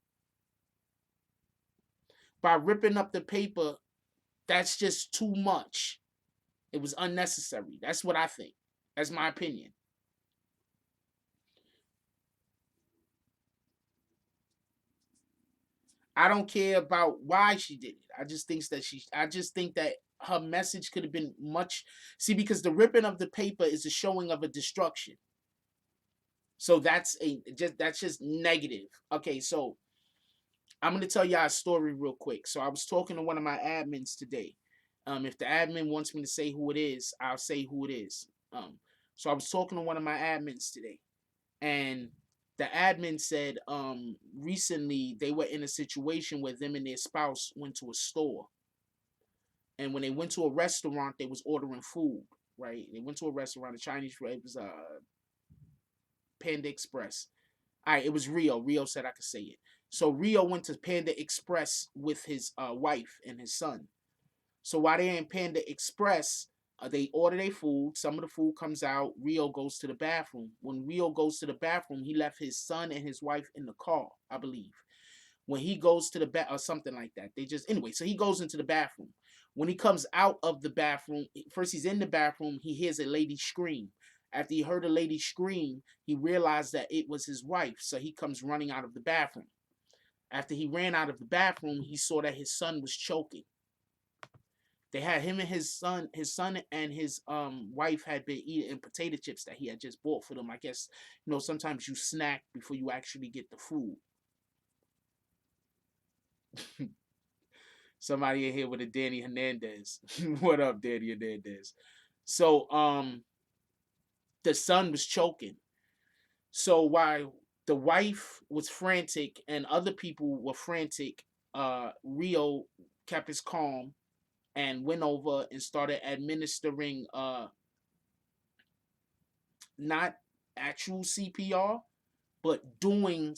By ripping up the paper, that's just too much. It was unnecessary. That's what I think. That's my opinion. I don't care about why she did it. I just think that her message could have been much. See, because the ripping of the paper is a showing of a destruction. So that's just negative. Okay, so I'm gonna tell y'all a story real quick. So I was talking to one of my admins today. If the admin wants me to say who it is, I'll say who it is. So I was talking to one of my admins today, and the admin said recently they were in a situation where them and their spouse went to a store, and when they went to a restaurant, they was ordering food. Right? They went to a restaurant, a Chinese. It was Panda Express. All right, it was Rio. Rio said I could say it. So Rio went to Panda Express with his wife and his son. So while they're in Panda Express, they order their food. Some of the food comes out. Rio goes to the bathroom. When Rio goes to the bathroom, he left his son and his wife in the car, I believe. When he goes to the bath or something like that, they just anyway. So he goes into the bathroom. When he comes out of the bathroom, first he's in the bathroom. He hears a lady scream. After he heard a lady scream, he realized that it was his wife. So he comes running out of the bathroom. After he ran out of the bathroom, he saw that his son was choking. They had him and his son and his wife had been eating potato chips that he had just bought for them. I guess, sometimes you snack before you actually get the food. Somebody in here with a Danny Hernandez. What up, Danny Hernandez? So the son was choking. So while the wife was frantic and other people were frantic, Rio kept his calm and went over and started administering not actual CPR, but doing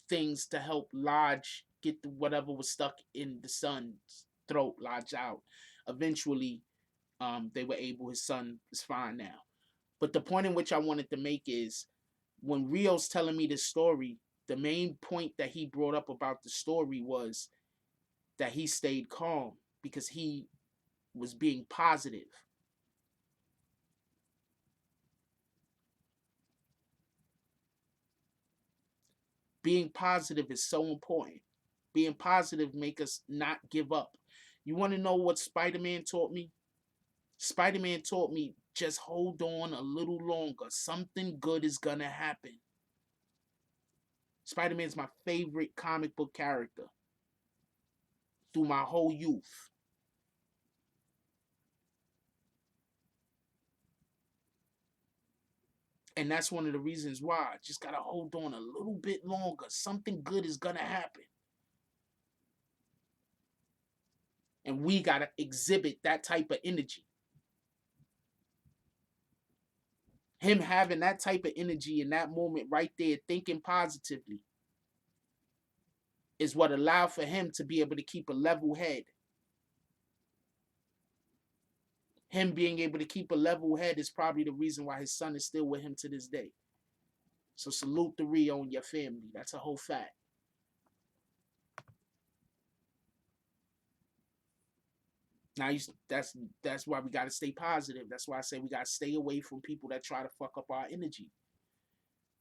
things to help lodge, get whatever was stuck in the son's throat lodge out. Eventually, they were able. His son is fine now. But the point in which I wanted to make is when Rio's telling me this story, the main point that he brought up about the story was that he stayed calm because he was being positive. Being positive is so important. Being positive make us not give up. You want to know what Spider-Man taught me? Spider-Man taught me just hold on a little longer. Something good is gonna happen. Spider-Man's my favorite comic book character through my whole youth. And that's one of the reasons why. I just gotta hold on a little bit longer. Something good is gonna happen. And we gotta exhibit that type of energy. Him having that type of energy in that moment right there, thinking positively, is what allowed for him to be able to keep a level head. Him being able to keep a level head is probably the reason why his son is still with him to this day. So salute the Rio and your family. That's a whole fact. Now that's why we gotta stay positive. That's why I say we gotta stay away from people that try to fuck up our energy.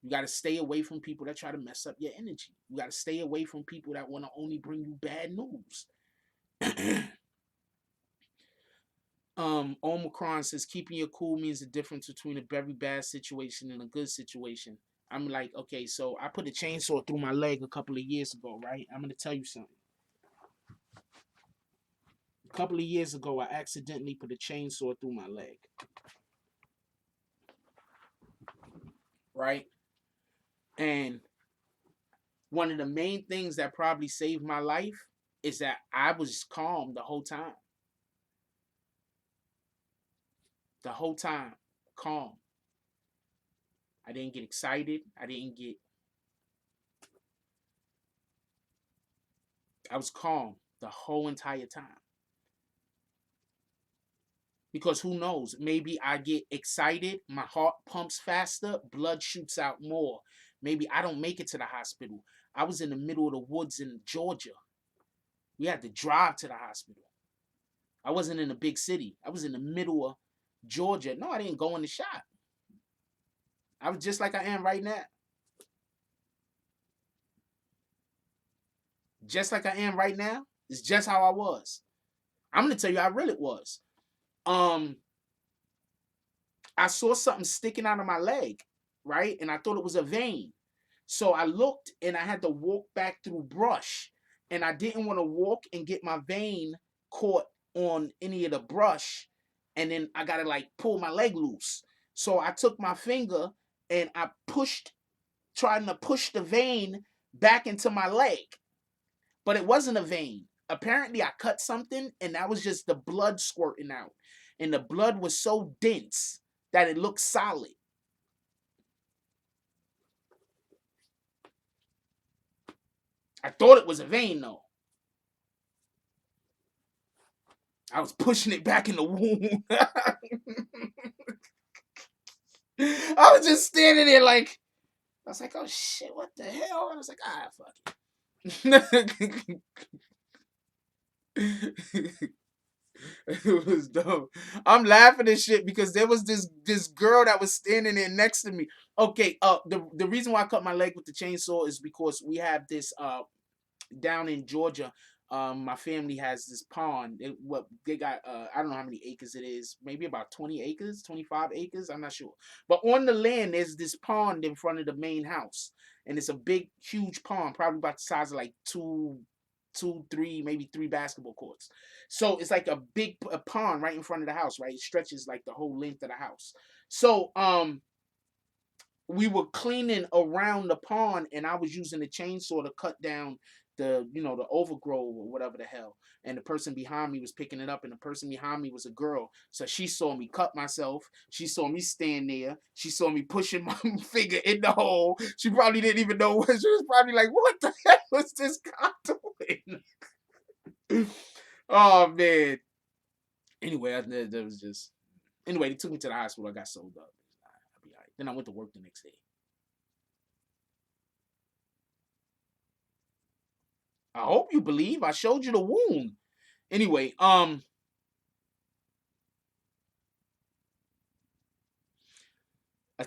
You gotta stay away from people that try to mess up your energy. You gotta stay away from people that want to only bring you bad news. Omicron says keeping your cool means the difference between a very bad situation and a good situation. I'm like, okay, so I put a chainsaw through my leg a couple of years ago, right? I'm gonna tell you something. A couple of years ago, I accidentally put a chainsaw through my leg, right? And one of the main things that probably saved my life is that I was calm the whole time. The whole time, calm. I didn't get excited. I was calm the whole entire time. Because who knows? Maybe I get excited, my heart pumps faster, blood shoots out more. Maybe I don't make it to the hospital. I was in the middle of the woods in Georgia. We had to drive to the hospital. I wasn't in a big city. I was in the middle of Georgia. No, I didn't go in the shop. I was just like I am right now. Just like I am right now. It's just how I was. I'm gonna tell you how real it was. Um, I saw something sticking out of my leg, right? And I thought it was a vein. So I looked and I had to walk back through brush. and I didn't want to walk and get my vein caught on any of the brush, and then I gotta like pull my leg loose. So I took my finger and I pushed, trying to push the vein back into my leg, but it wasn't a vein. Apparently, I cut something, and that was just the blood squirting out, and the blood was so dense that it looked solid. I thought it was a vein though. I was pushing it back in the wound. I was just standing there like, I was like, oh shit, what the hell? I was like, ah, fuck it. It was dumb. I'm laughing at shit because there was this girl that was standing there next to me. Okay, the reason why I cut my leg with the chainsaw is because we have this down in Georgia. My family has this pond. What they got, I don't know how many acres it is, maybe about 20 acres, 25 acres, I'm not sure. But on the land, there's this pond in front of the main house. And it's a big, huge pond, probably about the size of like three, maybe three basketball courts. So it's like a big pond right in front of the house, right? It stretches like the whole length of the house. So we were cleaning around the pond, and I was using the chainsaw to cut down the overgrowth or whatever the hell. And the person behind me was picking it up, and the person behind me was a girl. So she saw me cut myself. She saw me stand there. She saw me pushing my finger in the hole. She probably didn't even know what. She was probably like, "What the hell was this guy doing?" Oh man. Anyway, there was just. Anyway, they took me to the hospital. I got sewed up. I'll be all right. Then I went to work the next day. I hope you believe. I showed you the wound. Anyway, I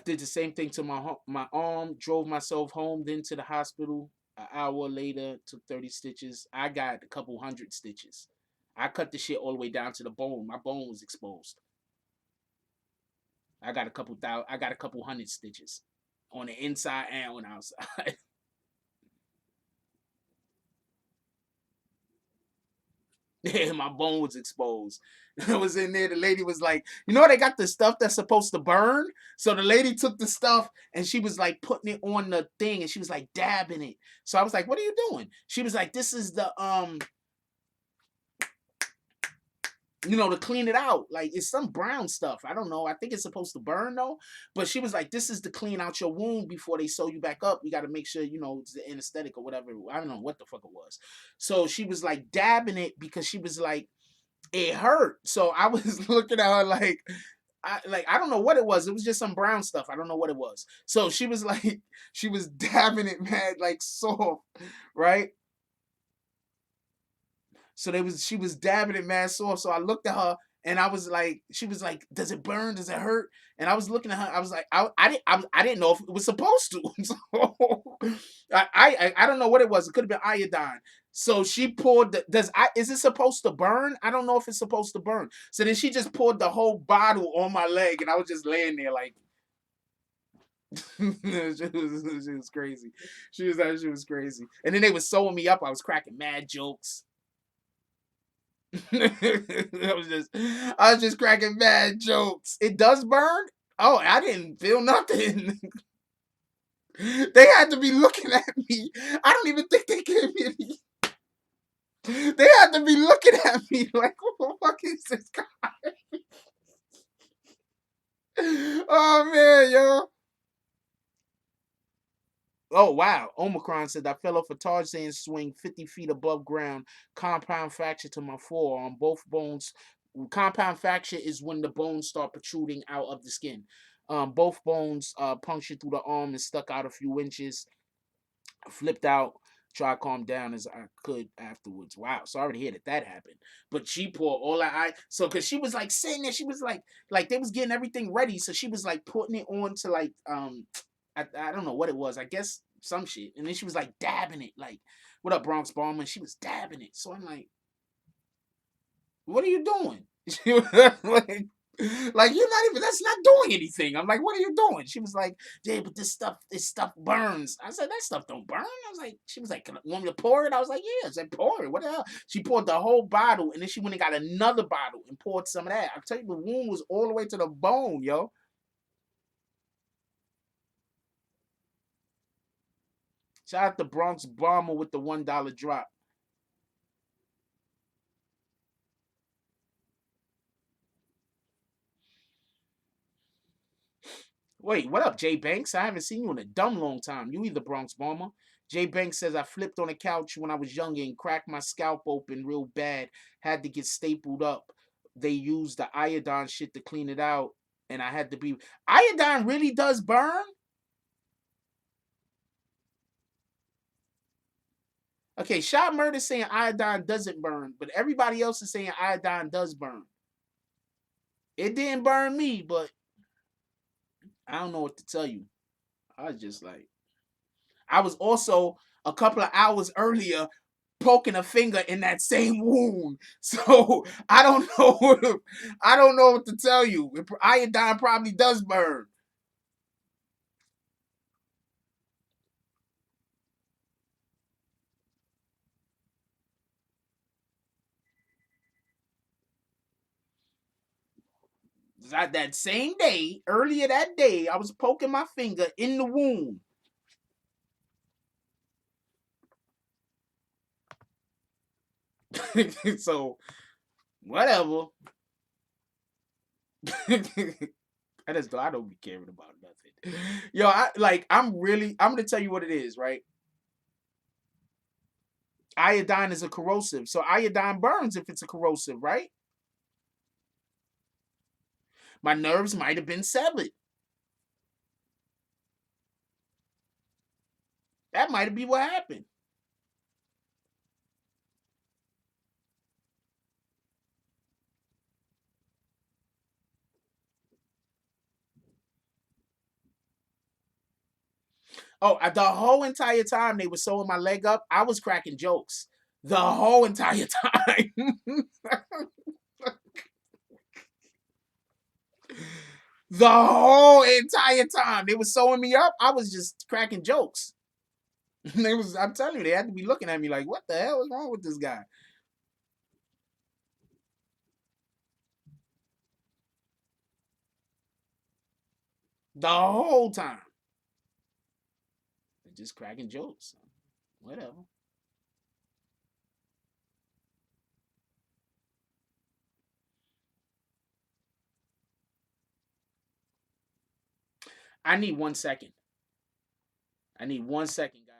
did the same thing to my arm. Drove myself home, then to the hospital. An hour later, took 30 stitches. I got a couple hundred stitches. I cut the shit all the way down to the bone. My bone was exposed. I got a couple thousand. I got a couple hundred stitches on the inside and on the outside. Yeah, my bone was exposed. I was in there. The lady was like, they got the stuff that's supposed to burn. So the lady took the stuff and she was like putting it on the thing and she was like dabbing it. So I was like, what are you doing? She was like, this is the to clean it out. Like it's some brown stuff. I don't know. I think it's supposed to burn though. But she was like, this is to clean out your wound before they sew you back up. You got to make sure, it's the anesthetic or whatever. I don't know what the fuck it was. So she was like dabbing it because she was like, it hurt. So I was looking at her like, I don't know what it was. It was just some brown stuff. I don't know what it was. So she was like, she was dabbing it, man, like soft, right? So she was dabbing it mad soft. So I looked at her and I was like, she was like, does it burn? Does it hurt? And I was looking at her. I was like, I didn't know if it was supposed to. So I don't know what it was. It could have been iodine. So she poured is it supposed to burn? I don't know if it's supposed to burn. So then she just poured the whole bottle on my leg and I was just laying there like, she was crazy. She was crazy. And then they were sewing me up. I was cracking mad jokes. I was just cracking mad jokes. It does burn? Oh, I didn't feel nothing. They had to be looking at me. I don't even think they gave me any. They had to be looking at me like, what the fuck is this guy? Oh man, yo. Oh wow. Omicron said I fell off a Tarzan swing 50 feet above ground. Compound fracture to my forearm. Both bones. Compound fracture is when the bones start protruding out of the skin. Both bones punctured through the arm and stuck out a few inches. Flipped out. Try to calm down as I could afterwards. Wow, sorry to hear that happened. But she poured all I so because she was like sitting there, she was like they was getting everything ready, so she was like putting it on to like I don't know what it was. I guess some shit. And then she was like dabbing it. Like, what up, Bronx Bomber? And she was dabbing it. So I'm like, what are you doing? She was like, Like, you're not even, that's not doing anything. I'm like, what are you doing? She was like, Jay, but this stuff burns. I said, that stuff don't burn. I was like, she was like, want me to pour it? I was like, yeah. I said, pour it. What the hell? She poured the whole bottle, and then she went and got another bottle and poured some of that. I tell you, the wound was all the way to the bone, yo. Shout out to Bronx Bomber with the $1 drop. Wait, what up, Jay Banks? I haven't seen you in a dumb long time. You either, Bronx Bomber. Jay Banks says, I flipped on a couch when I was younger and cracked my scalp open real bad. Had to get stapled up. They used the iodine shit to clean it out, and I had to be. Iodine really does burn? Okay, Shot Murder saying iodine doesn't burn, but everybody else is saying iodine does burn. It didn't burn me, but I don't know what to tell you. I was just like, I was also a couple of hours earlier poking a finger in that same wound. So I don't know. I don't know what to tell you. Iodine probably does burn. That same day, earlier that day, I was poking my finger in the wound. So whatever. I don't be caring about nothing. Yo, I'm gonna tell you what it is, right? Iodine is a corrosive. So iodine burns if it's a corrosive, right? My nerves might have been severed. That might be what happened. Oh, the whole entire time they were sewing my leg up, I was cracking jokes. The whole entire time. The whole entire time they were sewing me up, I was just cracking jokes. I'm telling you, they had to be looking at me like, what the hell is wrong with this guy? The whole time. Just cracking jokes. Whatever. I need 1 second. I need 1 second, guys.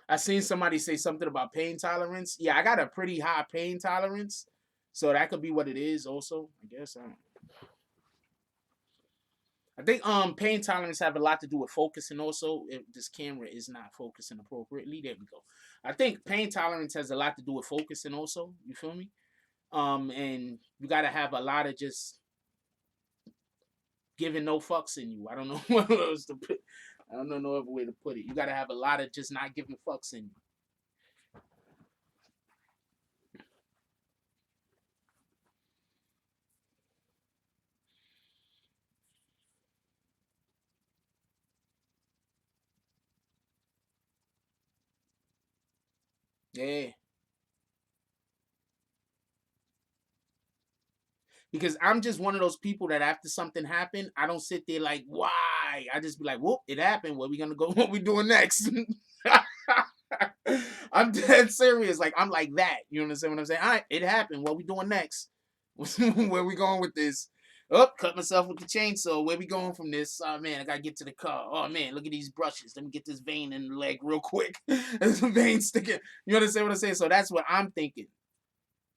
I seen somebody say something about pain tolerance. Yeah, I got a pretty high pain tolerance, so that could be what it is. Also, I guess I think pain tolerance have a lot to do with focusing. Also, if this camera is not focusing appropriately, there we go. I think pain tolerance has a lot to do with focusing. Also, you feel me? And you got to have a lot of just giving no fucks in you. I don't know what else to put. I don't know no other way to put it. You got to have a lot of just not giving fucks in you. Yeah. Because I'm just one of those people that after something happened, I don't sit there like, why? I just be like, whoop, it happened. What we gonna go? What we doing next? I'm dead serious. Like I'm like that. You understand what I'm saying? All right, it happened. What we doing next? Where we going with this? Oh, cut myself with the chainsaw. Where we going from this? Oh man, I gotta get to the car. Oh man, look at these brushes. Let me get this vein in the leg real quick. There's some vein sticking. You understand what I'm saying? So that's what I'm thinking.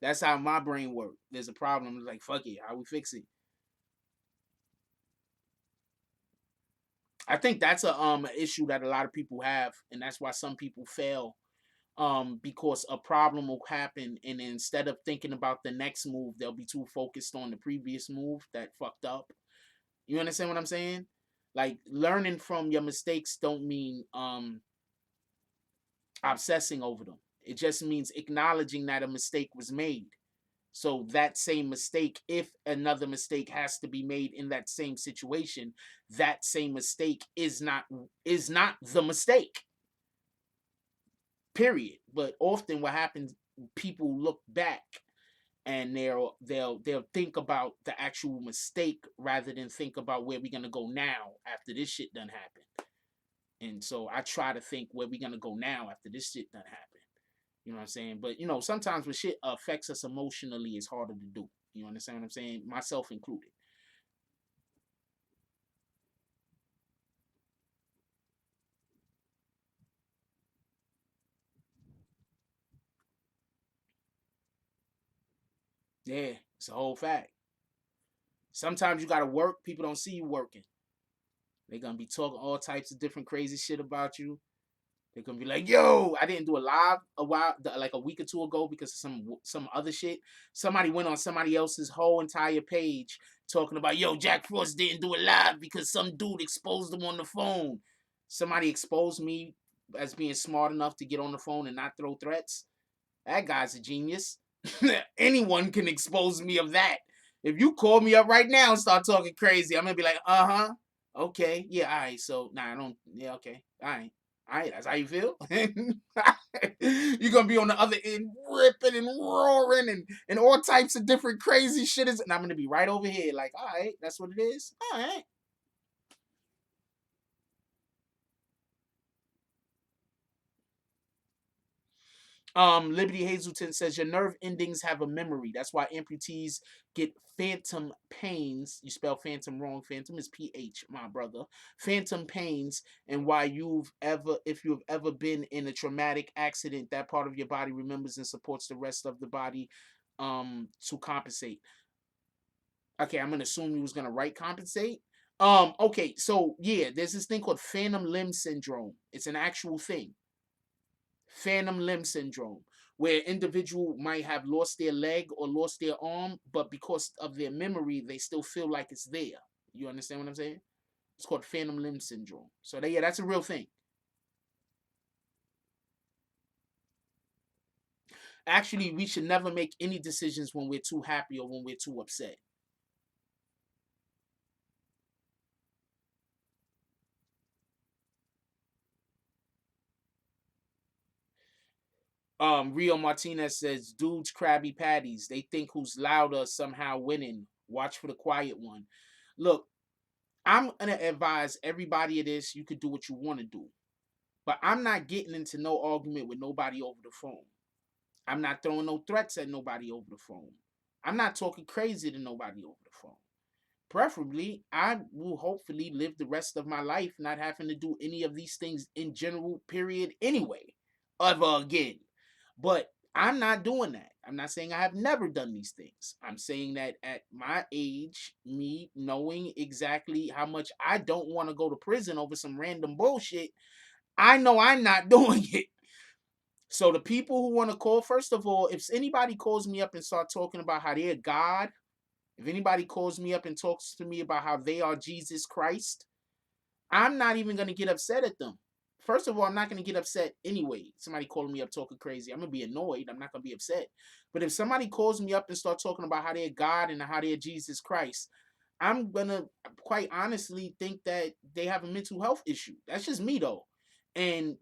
That's how my brain works. There's a problem. It's like, fuck it. How we fix it? I think that's a issue that a lot of people have, and that's why some people fail. Because a problem will happen, and instead of thinking about the next move, they'll be too focused on the previous move that fucked up. You understand what I'm saying? Like learning from your mistakes don't mean obsessing over them. It just means acknowledging that a mistake was made. So that same mistake, if another mistake has to be made in that same situation, that same mistake is not the mistake. Period. But often what happens, people look back and they'll think about the actual mistake rather than think about where we're gonna go now after this shit done happened. And so I try to think where we're gonna go now after this shit done happened. You know what I'm saying? But sometimes when shit affects us emotionally, it's harder to do. You understand what I'm saying? Myself included. Yeah, it's a whole fact. Sometimes you gotta work, people don't see you working. They're gonna be talking all types of different crazy shit about you. They're gonna be like, "Yo, I didn't do a live a while, like a week or two ago, because of some other shit. Somebody went on somebody else's whole entire page talking about, yo, Jack Frost didn't do a live because some dude exposed him on the phone. Somebody exposed me as being smart enough to get on the phone and not throw threats. That guy's a genius. Anyone can expose me of that. If you call me up right now and start talking crazy, I'm gonna be like, uh-huh, okay, yeah, all right. So nah, I don't, yeah, okay, all right. All right, that's how you feel. You're gonna be on the other end ripping and roaring and all types of different crazy shit is, and I'm gonna be right over here, like, all right, that's what it is. All right. Liberty Hazelton says your nerve endings have a memory. That's why amputees get phantom pains. You spell phantom wrong. Phantom is PH, my brother. Phantom pains, and why if you've ever been in a traumatic accident, that part of your body remembers and supports the rest of the body to compensate. Okay, I'm gonna assume you was gonna write compensate. Okay, so yeah, there's this thing called phantom limb syndrome. It's an actual thing. Phantom limb syndrome, where individual might have lost their leg or lost their arm, but because of their memory, they still feel like it's there. You understand what I'm saying? It's called phantom limb syndrome. So yeah, that's a real thing. Actually, we should never make any decisions when we're too happy or when we're too upset. Rio Martinez says, dudes crabby patties. They think who's louder somehow winning. Watch for the quiet one. Look, I'm gonna advise everybody of this. You could do what you want to do. But I'm not getting into no argument with nobody over the phone. I'm not throwing no threats at nobody over the phone. I'm not talking crazy to nobody over the phone. Preferably, I will hopefully live the rest of my life not having to do any of these things in general, period, anyway. ever again. But I'm not doing that. I'm not saying I have never done these things. I'm saying that at my age, me knowing exactly how much I don't want to go to prison over some random bullshit, I know I'm not doing it. So the people who want to call, first of all, if anybody calls me up and start talking about how they're God, if anybody calls me up and talks to me about how they are Jesus Christ, I'm not even going to get upset at them. First of all, I'm not going to get upset anyway. Somebody calling me up talking crazy, I'm going to be annoyed. I'm not going to be upset. But if somebody calls me up and start talking about how they're God and how they're Jesus Christ, I'm going to quite honestly think that they have a mental health issue. That's just me, though. And,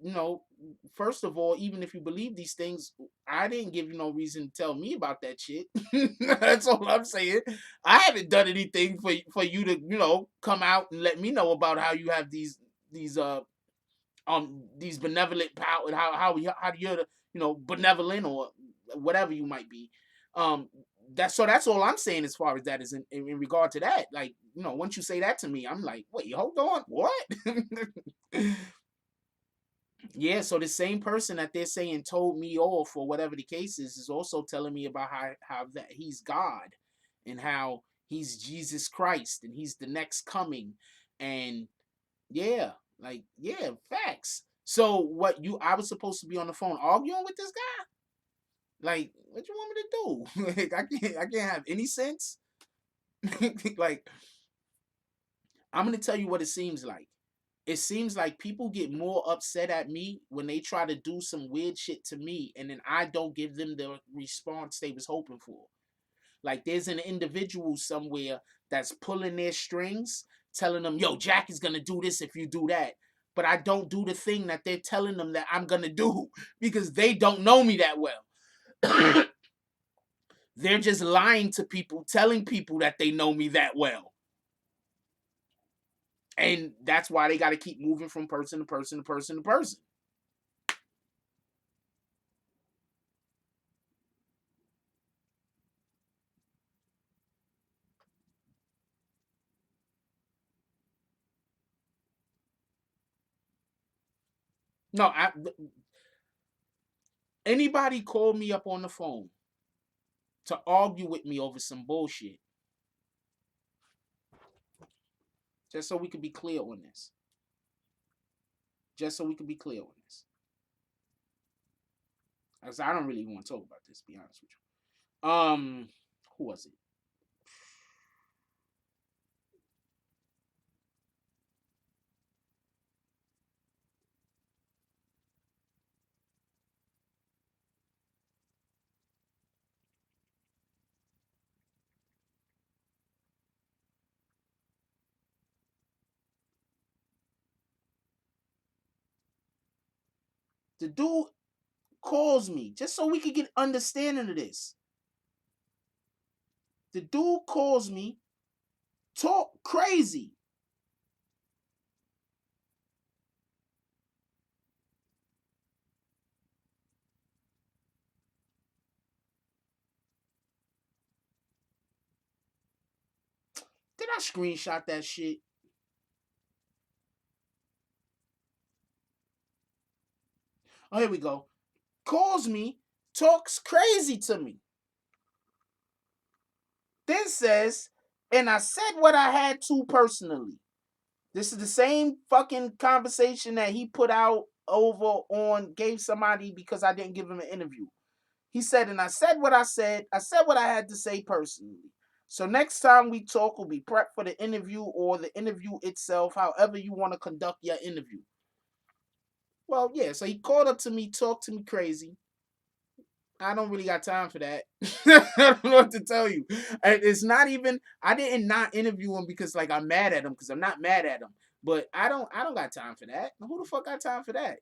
first of all, even if you believe these things, I didn't give you no reason to tell me about that shit. That's all I'm saying. I haven't done anything for you to, come out and let me know about how you have these benevolent power, how you're, benevolent or whatever you might be. That's all I'm saying as far as that is in regard to that. Like, once you say that to me, I'm like, wait, hold on, what? Yeah, so the same person that they're saying told me off or whatever the case is also telling me about how that he's God and how he's Jesus Christ and he's the next coming. And yeah, like, yeah, facts. So I was supposed to be on the phone arguing with this guy? Like, what you want me to do? Like, I can't have any sense. Like, I'm gonna tell you what it seems like. It seems like people get more upset at me when they try to do some weird shit to me and then I don't give them the response they was hoping for. Like, there's an individual somewhere that's pulling their strings, telling them, yo, Jack is gonna do this if you do that. But I don't do the thing that they're telling them that I'm gonna do because they don't know me that well. They're just lying to people, telling people that they know me that well. And that's why they got to keep moving from person to person to person to person. No, anybody call me up on the phone to argue with me over some bullshit, just so we can be clear on this. Just so we can be clear on this. Because I don't really want to talk about this, to be honest with you. Who was it? The dude calls me just so we could get understanding of this. The dude calls me, talk crazy. Did I screenshot that shit? Oh, here we go. Calls me, talks crazy to me. Then says, and I said what I had to personally. This is the same fucking conversation that he put out over on gave somebody because I didn't give him an interview. He said, and I said what I said. I said what I had to say personally. So next time we talk, we'll be prepped for the interview or the interview itself, however you want to conduct your interview. Well, yeah, so he called up to me, talked to me crazy. I don't really got time for that. I don't know what to tell you. It's not even. I didn't not interview him because like I'm mad at him because I'm not mad at him. But I don't. I don't got time for that. Who the fuck got time for that?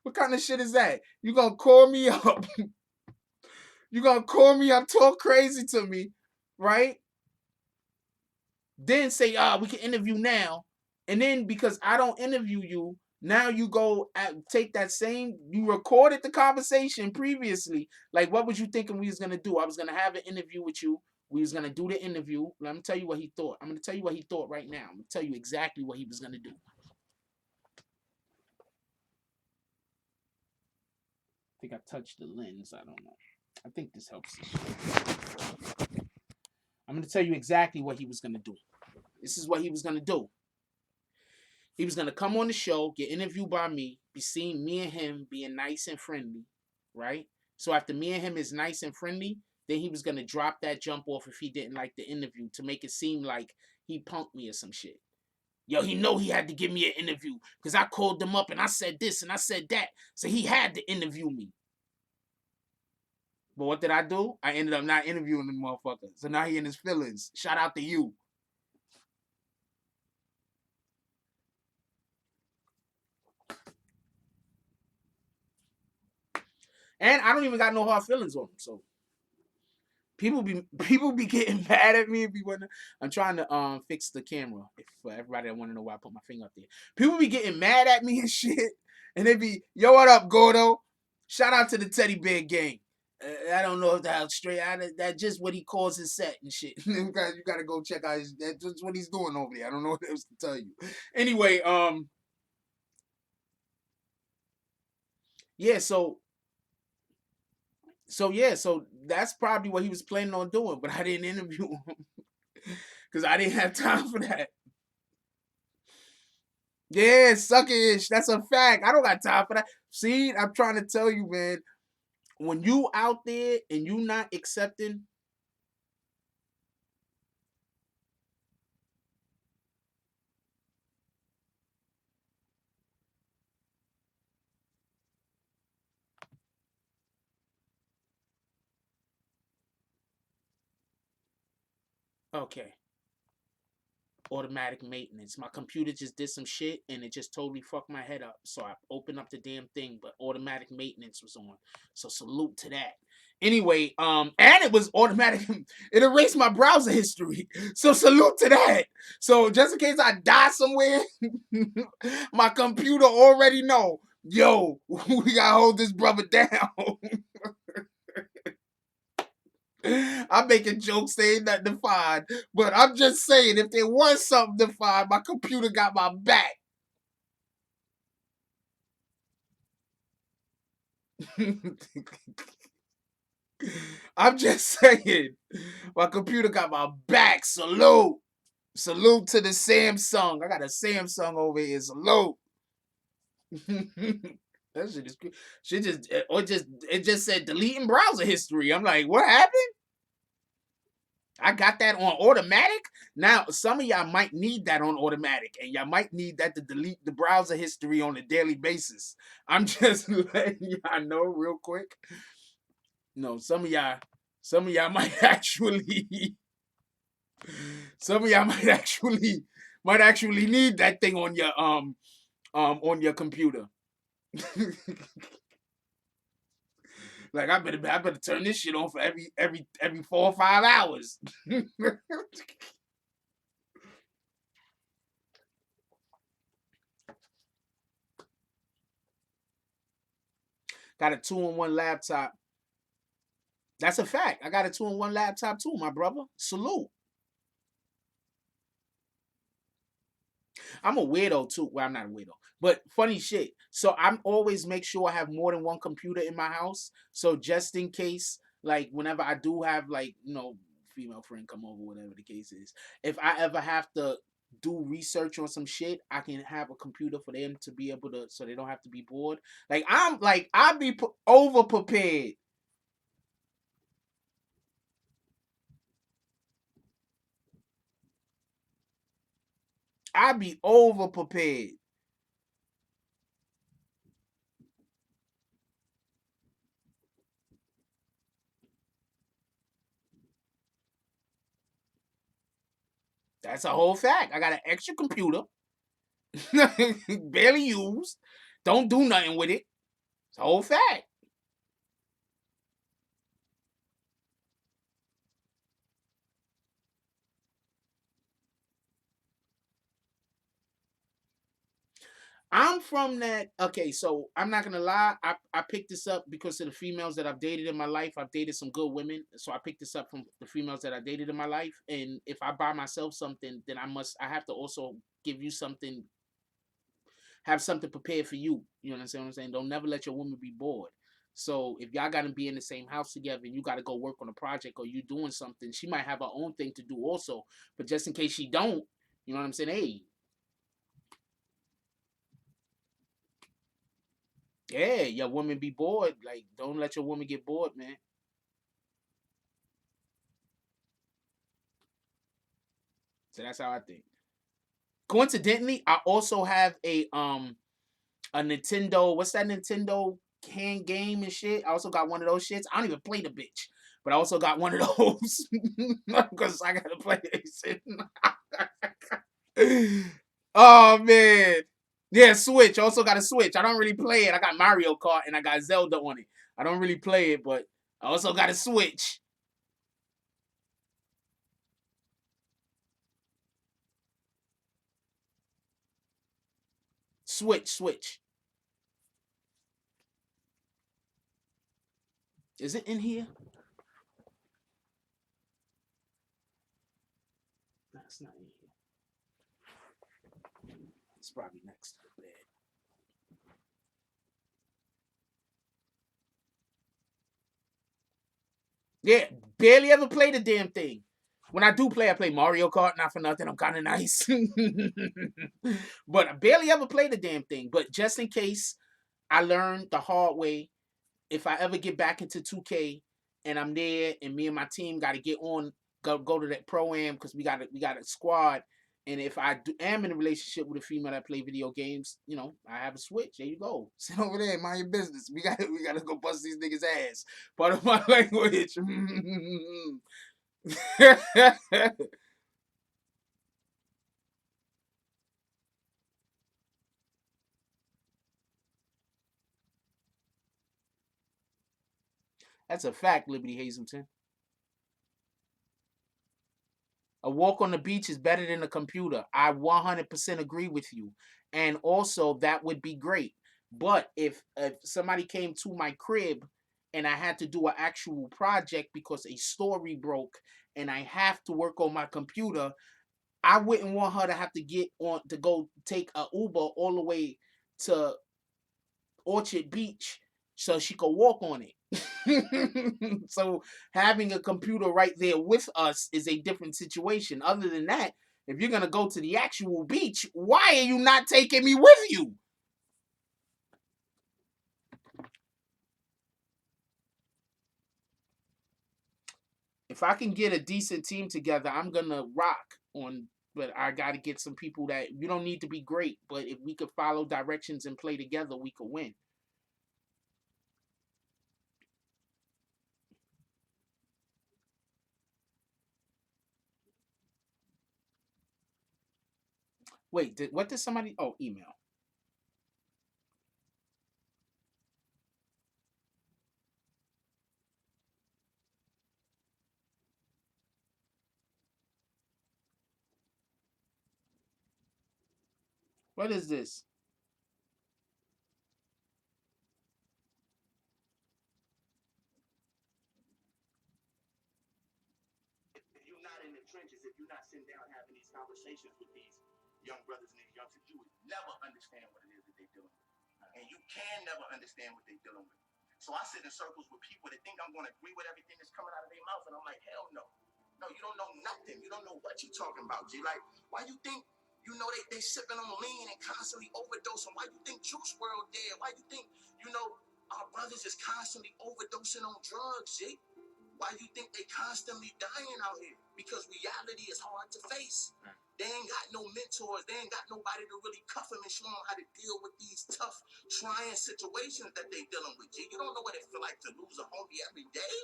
What kind of shit is that? You gonna call me up? You gonna call me up, talk crazy to me, right? Then say, we can interview now. And then because I don't interview you, now you go take that same, you recorded the conversation previously. Like, what was you thinking we was gonna do? I was gonna have an interview with you. We was gonna do the interview. Let me tell you what he thought. I'm gonna tell you what he thought right now. I'm gonna tell you exactly what he was gonna do. think I touched the lens. I don't know. I think this helps. I'm gonna tell you exactly what he was gonna do. This is what he was gonna do. He was gonna come on the show, get interviewed by me, be seen me and him being nice and friendly, right? So after me and him is nice and friendly, then he was gonna drop that jump off if he didn't like the interview to make it seem like he punked me or some shit. Yo, he know he had to give me an interview because I called him up and I said this and I said that. So he had to interview me. But what did I do? I ended up not interviewing the motherfucker. So now he in his feelings. Shout out to you. And I don't even got no hard feelings on him. So people be getting mad at me if you wanna. I'm trying to fix the camera if for everybody that want to know why I put my finger up there. People be getting mad at me and shit, and they be, yo, what up, Gordo? Shout out to the Teddy Bear Gang. I don't know if that's straight. That's just what he calls his set and shit. You gotta go check out his. That's just what he's doing over there. I don't know what else to tell you. Anyway, yeah. So that's probably what he was planning on doing, but I didn't interview him because I didn't have time for that. Yeah, suckish. That's a fact. I don't got time for that. See, I'm trying to tell you, man. When you out there and you not accepting, okay. Automatic maintenance. My computer just did some shit and it just totally fucked my head up. So I opened up the damn thing, but automatic maintenance was on. So salute to that. Anyway, and it was automatic. It erased my browser history. So salute to that. So just in case I die somewhere, my computer already know. Yo, we gotta hold this brother down. I'm making jokes, they ain't nothing to find. But I'm just saying, if there was something to find, my computer got my back. I'm just saying, my computer got my back. Salute. Salute to the Samsung. I got a Samsung over here. Salute. That shit is good. It just said deleting browser history. I'm like, what happened? I got that on automatic. Now, some of y'all might need that on automatic, and y'all might need that to delete the browser history on a daily basis. I'm just letting y'all know real quick. No, some of y'all might actually, some of y'all might actually need that thing on your computer. Like I better turn this shit on for every 4 or 5 hours. Got a 2-in-1 laptop. That's a fact. I got a 2-in-1 laptop too, my brother. Salute. I'm a weirdo too. Well, I'm not a weirdo, but funny shit. So I'm always make sure I have more than one computer in my house. So just in case, like whenever I do have like, female friend come over, whatever the case is, if I ever have to do research on some shit, I can have a computer for them to be able to, so they don't have to be bored. I'd be over prepared. I'd be over prepared. That's a whole fact. I got an extra computer, barely used. Don't do nothing with it. It's a whole fact. I'm from that. Okay, so I'm not gonna lie. I picked this up because of the females that I've dated in my life. I've dated some good women, so I picked this up from the females that I dated in my life. And if I buy myself something, then I have to also give you something, have something prepared for you. You understand what I'm saying? Don't never let your woman be bored. So if y'all gotta be in the same house together and you gotta go work on a project or you doing something, she might have her own thing to do also. But just in case she don't, you know what I'm saying? Hey, yeah, your woman be bored. Like, don't let your woman get bored, man. So that's how I think. Coincidentally, I also have a Nintendo. What's that Nintendo hand game and shit? I also got one of those shits. I don't even play the bitch, but I also got one of those because I gotta play it. Oh man, yeah, Switch. I also got a Switch. I don't really play it. I got Mario Kart and I got Zelda on it. I don't really play it, but I also got a Switch. Switch. Is it in here? No, it's not in here. It's probably next to the bed. Yeah, barely ever play the damn thing. When I do play, I play Mario Kart, not for nothing. I'm kind of nice. But I barely ever play the damn thing. But just in case, I learned the hard way. If I ever get back into 2K and I'm there and me and my team got to get on, go to that pro am because we got a squad. And if am in a relationship with a female that play video games, I have a Switch. There you go. Sit over there, mind your business. We gotta go bust these niggas' ass. Part of my language. That's a fact, Liberty Hazelton. A walk on the beach is better than a computer. I 100% agree with you. And also, that would be great. But if somebody came to my crib and I had to do an actual project because a story broke and I have to work on my computer, I wouldn't want her to have to get on to go take a Uber all the way to Orchard Beach so she could walk on it. So having a computer right there with us is a different situation. Other than that, if you're gonna go to the actual beach, why are you not taking me with you? If I can get a decent team together, I'm gonna rock on. But I gotta get some people that you don't need to be great, but if we could follow directions and play together, we could win. Wait, what did somebody? Oh, email. What is this?
You're not in the trenches, if you're not sitting down having these conversations with these young brothers and these youngsters, you would never understand what it is that they're dealing with. And you can never understand what they're dealing with. So I sit in circles with people that think I'm going to agree with everything that's coming out of their mouth, and I'm like, hell no. No, you don't know nothing. You don't know what you're talking about, G. Like, why you think, they sipping on lean and constantly overdosing? Why you think Juice World dead? Why you think, our brothers is constantly overdosing on drugs, G? Why you think they constantly dying out here? Because reality is hard to face. They ain't got no mentors. They ain't got nobody to really cuff them and show them how to deal with these tough, trying situations that they dealing with. You don't know what it feel like to lose a homie every day.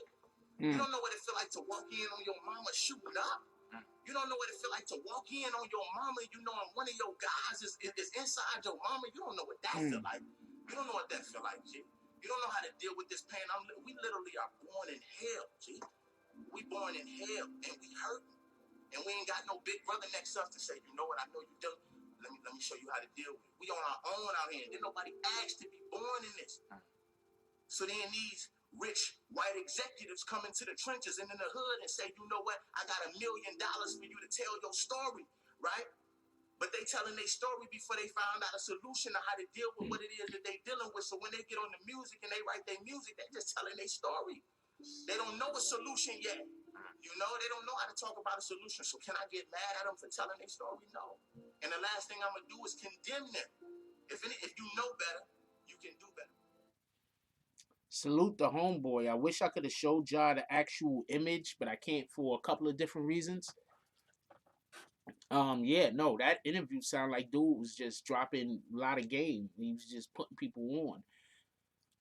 You don't know what it feel like to walk in on your mama shooting up. You don't know what it feel like to walk in on your mama, and one of your guys is inside your mama. You don't know what that feel like. You don't know what that feel like, G. You don't know how to deal with this pain. We literally are born in hell, G. We born in hell, and we hurt, and we ain't got no big brother next to us to say, you know what, I know you do. Let me show you how to deal with it. We on our own out here. Didn't nobody ask to be born in this. So then these rich white executives come into the trenches and in the hood and say, you know what, I got $1 million for you to tell your story, right? But they telling their story before they found out a solution of how to deal with what it is that they dealing with. So when they get on the music and they write their music, they just telling their story. They don't know a solution yet. You know, they don't know how to talk about a solution. So can I get mad at them for telling their story? No. And the last thing I'm gonna do is condemn them. If you know better, you can do better.
Salute the homeboy. I wish I could have showed y'all the actual image, but I can't for a couple of different reasons. Yeah, no, that interview sounded like dude was just dropping a lot of game. He was just putting people on.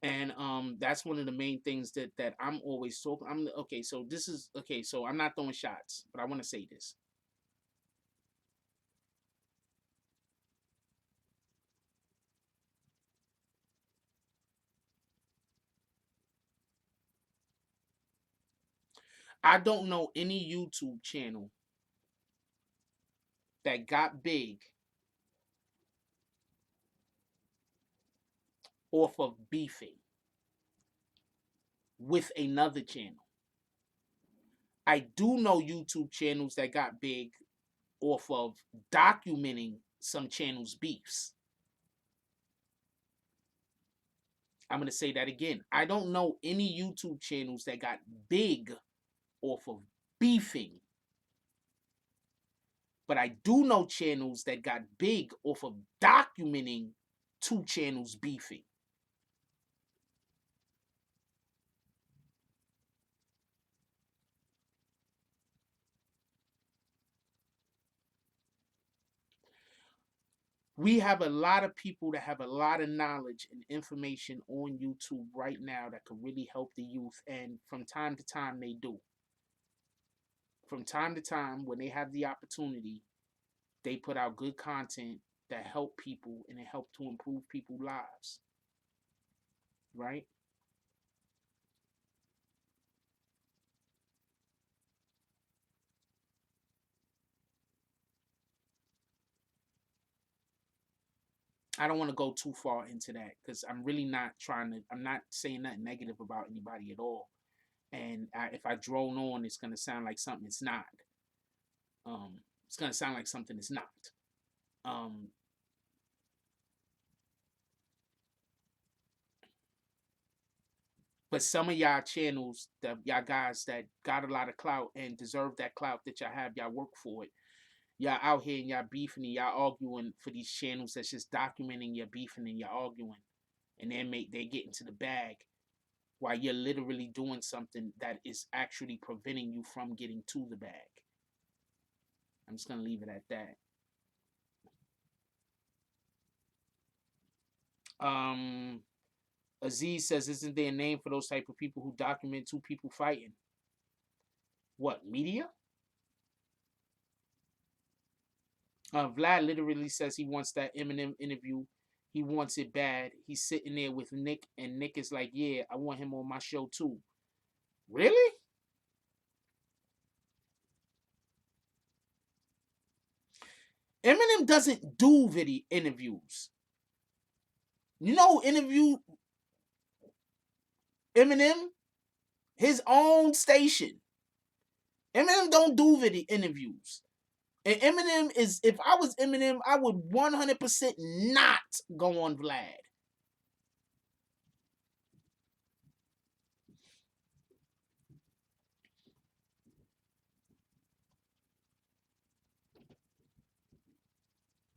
And that's one of the main things that I'm always talking. So I'm not throwing shots, but I want to say this. I don't know any YouTube channel that got big off of beefing with another channel. I do know YouTube channels that got big off of documenting some channels' beefs. I'm going to say that again. I don't know any YouTube channels that got big off of beefing. But I do know channels that got big off of documenting two channels beefing. We have a lot of people that have a lot of knowledge and information on YouTube right now that can really help the youth. And from time to time, they do. From time to time, when they have the opportunity, they put out good content that help people and it help to improve people's lives. Right? I don't want to go too far into that because I'm really not I'm not saying nothing negative about anybody at all. And if I drone on, it's gonna sound like something it's not. It's gonna sound like something it's not. Um, but some of y'all channels, y'all guys that got a lot of clout and deserve that clout that y'all have, y'all work for it. Y'all out here and y'all beefing and y'all arguing for these channels that's just documenting your beefing and y'all arguing, and then they get into the bag while you're literally doing something that is actually preventing you from getting to the bag. I'm just gonna leave it at that. Um, Aziz says, "Isn't there a name for those type of people who document two people fighting? What, media?" Vlad literally says he wants that Eminem interview. He wants it bad. He's sitting there with Nick, and Nick is like, "Yeah, I want him on my show too." Really? Eminem doesn't do video interviews. You know, interview Eminem, his own station. Eminem don't do video interviews. And Eminem is, if I was Eminem, I would 100% not go on Vlad.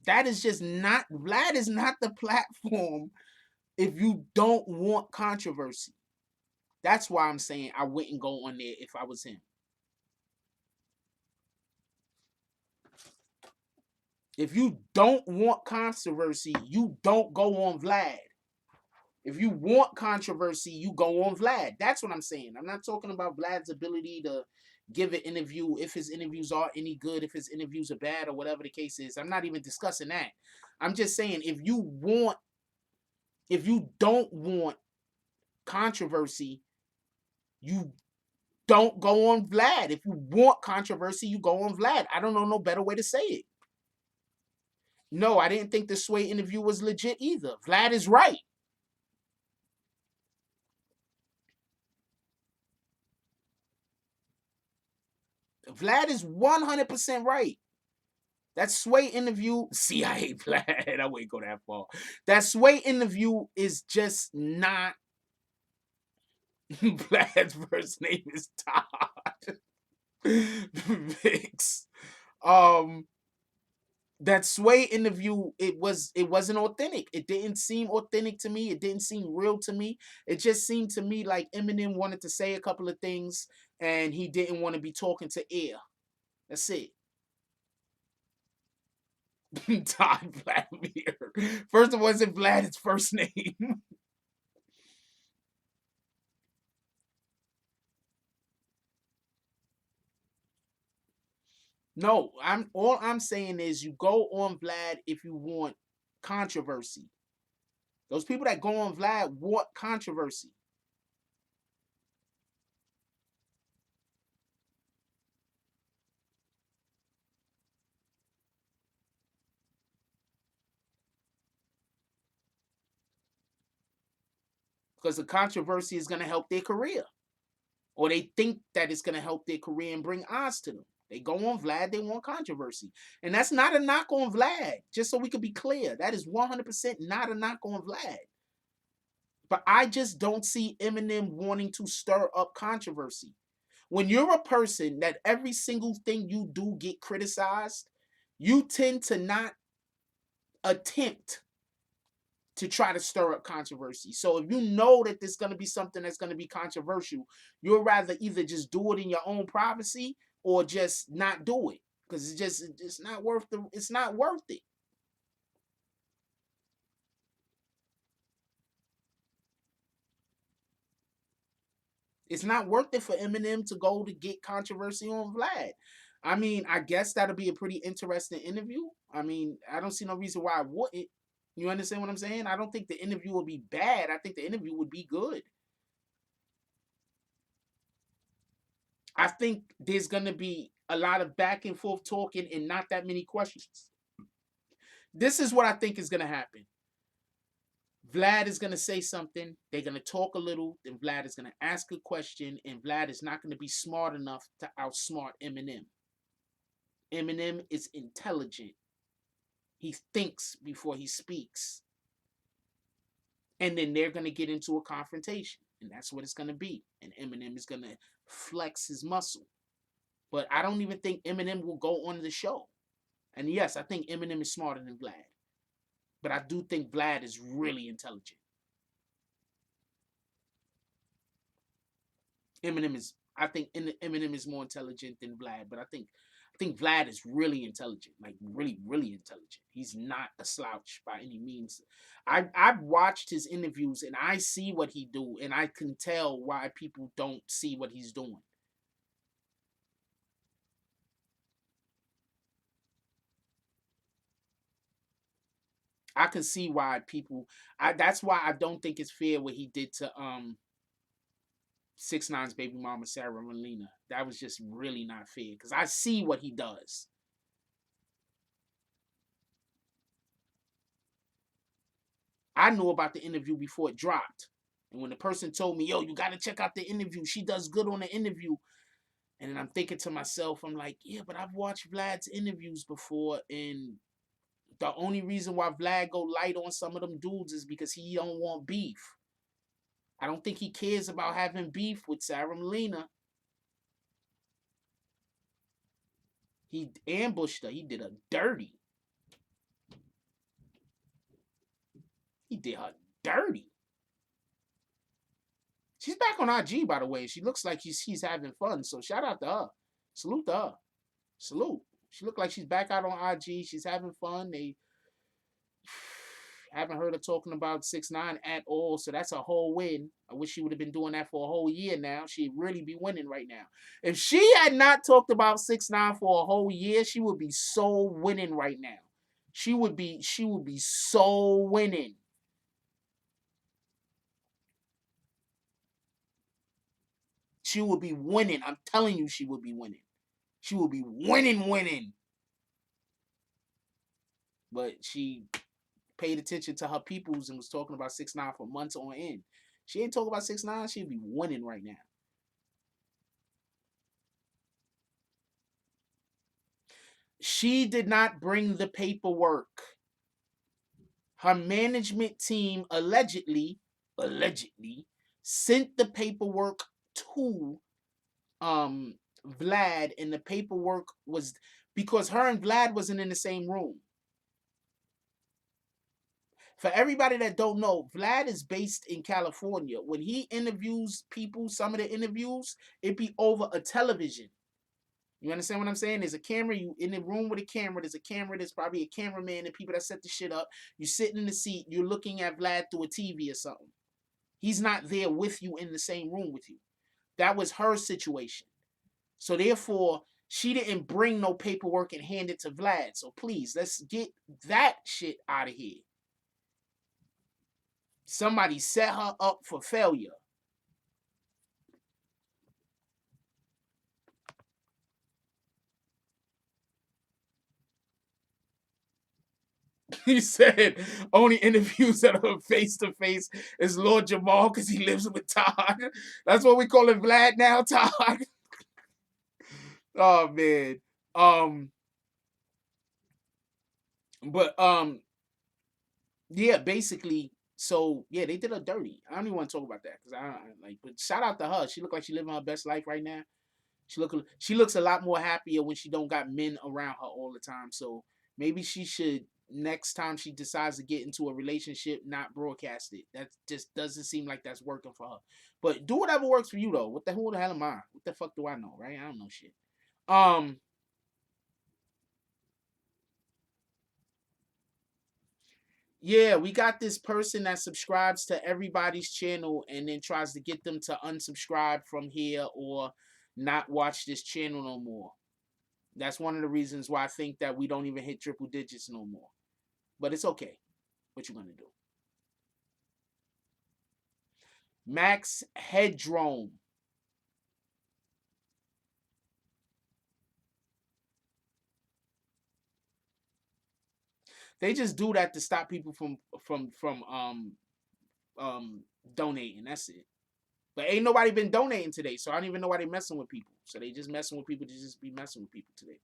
That is just not, Vlad is not the platform if you don't want controversy. That's why I'm saying I wouldn't go on there if I was him. If you don't want controversy, you don't go on Vlad. If you want controversy, you go on Vlad. That's what I'm saying. I'm not talking about Vlad's ability to give an interview, if his interviews are any good, if his interviews are bad, or whatever the case is. I'm not even discussing that. I'm just saying if you don't want controversy, you don't go on Vlad. If you want controversy, you go on Vlad. I don't know no better way to say it. No, I didn't think the Sway interview was legit either. Vlad is right. Vlad is 100% right. That Sway interview, CIA Vlad, I wouldn't go that far. That Sway interview is just not. Vlad's first name is Todd. Vix. Um, that Sway interview, it wasn't authentic. It didn't seem authentic to me. It didn't seem real to me. It just seemed to me like Eminem wanted to say a couple of things and he didn't want to be talking to air. That's it. Todd Vladimir. First of all, isn't Vlad his first name? No, I'm saying is you go on Vlad if you want controversy. Those people that go on Vlad want controversy. Because the controversy is going to help their career. Or they think that it's going to help their career and bring odds to them. They go on Vlad, they want controversy. And that's not a knock on Vlad, just so we can be clear. That is 100% not a knock on Vlad. But I just don't see Eminem wanting to stir up controversy. When you're a person that every single thing you do get criticized, you tend to not attempt to try to stir up controversy. So if you know that there's going to be something that's going to be controversial, you'll rather either just do it in your own privacy or just not do it because it's not worth it's not worth it. It's not worth it for Eminem to go to get controversy on Vlad. I mean, I guess that'll be a pretty interesting interview. I mean, I don't see no reason why I wouldn't. You understand what I'm saying? I don't think the interview will be bad. I think the interview would be good. I think there's going to be a lot of back and forth talking and not that many questions. This is what I think is going to happen. Vlad is going to say something. They're going to talk a little. Then Vlad is going to ask a question. And Vlad is not going to be smart enough to outsmart Eminem. Eminem is intelligent. He thinks before he speaks. And then they're going to get into a confrontation. And that's what it's going to be. And Eminem is going to flex his muscle. But I don't even think Eminem will go on the show. And yes, I think Eminem is smarter than Vlad. But I do think Vlad is really intelligent. I think Eminem is more intelligent than Vlad, but I think Vlad is really intelligent, like really, really intelligent. He's not a slouch by any means. I've watched his interviews and I see what he do, and I can tell why people don't see what he's doing. I can see why people. That's why I don't think it's fair what he did to 6ix9ine's baby mama Sarah Molina. That was just really not fair because I see what he does. I knew about the interview before it dropped. And when the person told me, yo, you got to check out the interview, she does good on the interview. And then I'm thinking to myself, I'm like, yeah, but I've watched Vlad's interviews before. And the only reason why Vlad go light on some of them dudes is because he don't want beef. I don't think he cares about having beef with Sarah Molina. He ambushed her. He did her dirty. He did her dirty. She's back on IG, by the way. She looks like she's having fun. So shout out to her. Salute to her. Salute. She looked like she's back out on IG. She's having fun. They haven't heard her talking about 6ix9ine at all. So that's a whole win. I wish she would have been doing that for a whole year now. She'd really be winning right now. If she had not talked about 6ix9ine for a whole year, she would be so winning right now. She would be so winning. She would be winning. I'm telling you, she would be winning. She would be winning. But she paid attention to her peoples and was talking about 6ix9ine for months on end. She ain't talking about 6ix9ine, she'd be winning right now. She did not bring the paperwork. Her management team allegedly sent the paperwork to Vlad, and the paperwork was because her and Vlad wasn't in the same room. For everybody that don't know, Vlad is based in California. When he interviews people, some of the interviews, it be over a television. You understand what I'm saying? There's a camera. You in the room with a camera. There's a camera. There's probably a cameraman and people that set the shit up. You sitting in the seat. You're looking at Vlad through a TV or something. He's not there with you in the same room with you. That was her situation. So therefore, she didn't bring no paperwork and hand it to Vlad. So please, let's get that shit out of here. Somebody set her up for failure. He said only interviews that are face to face is Lord Jamal because he lives with Todd. That's what we call him, Vlad now, Todd. Oh man. Um, but yeah, basically, so yeah, they did her dirty. I don't even want to talk about that because I like. But shout out to her. She look like she living her best life right now. She looks a lot more happier when she don't got men around her all the time. So maybe she should next time she decides to get into a relationship not broadcast it. That just doesn't seem like that's working for her. But do whatever works for you though. Who the hell am I? What the fuck do I know, right? I don't know shit. Um yeah, we got this person that subscribes to everybody's channel and then tries to get them to unsubscribe from here or not watch this channel no more. That's one of the reasons why I think that we don't even hit triple digits no more. But it's okay. What you gonna do? Max Headrome. They just do that to stop people from donating. That's it. But ain't nobody been donating today, so I don't even know why they messing with people. So they just messing with people to just be messing with people today.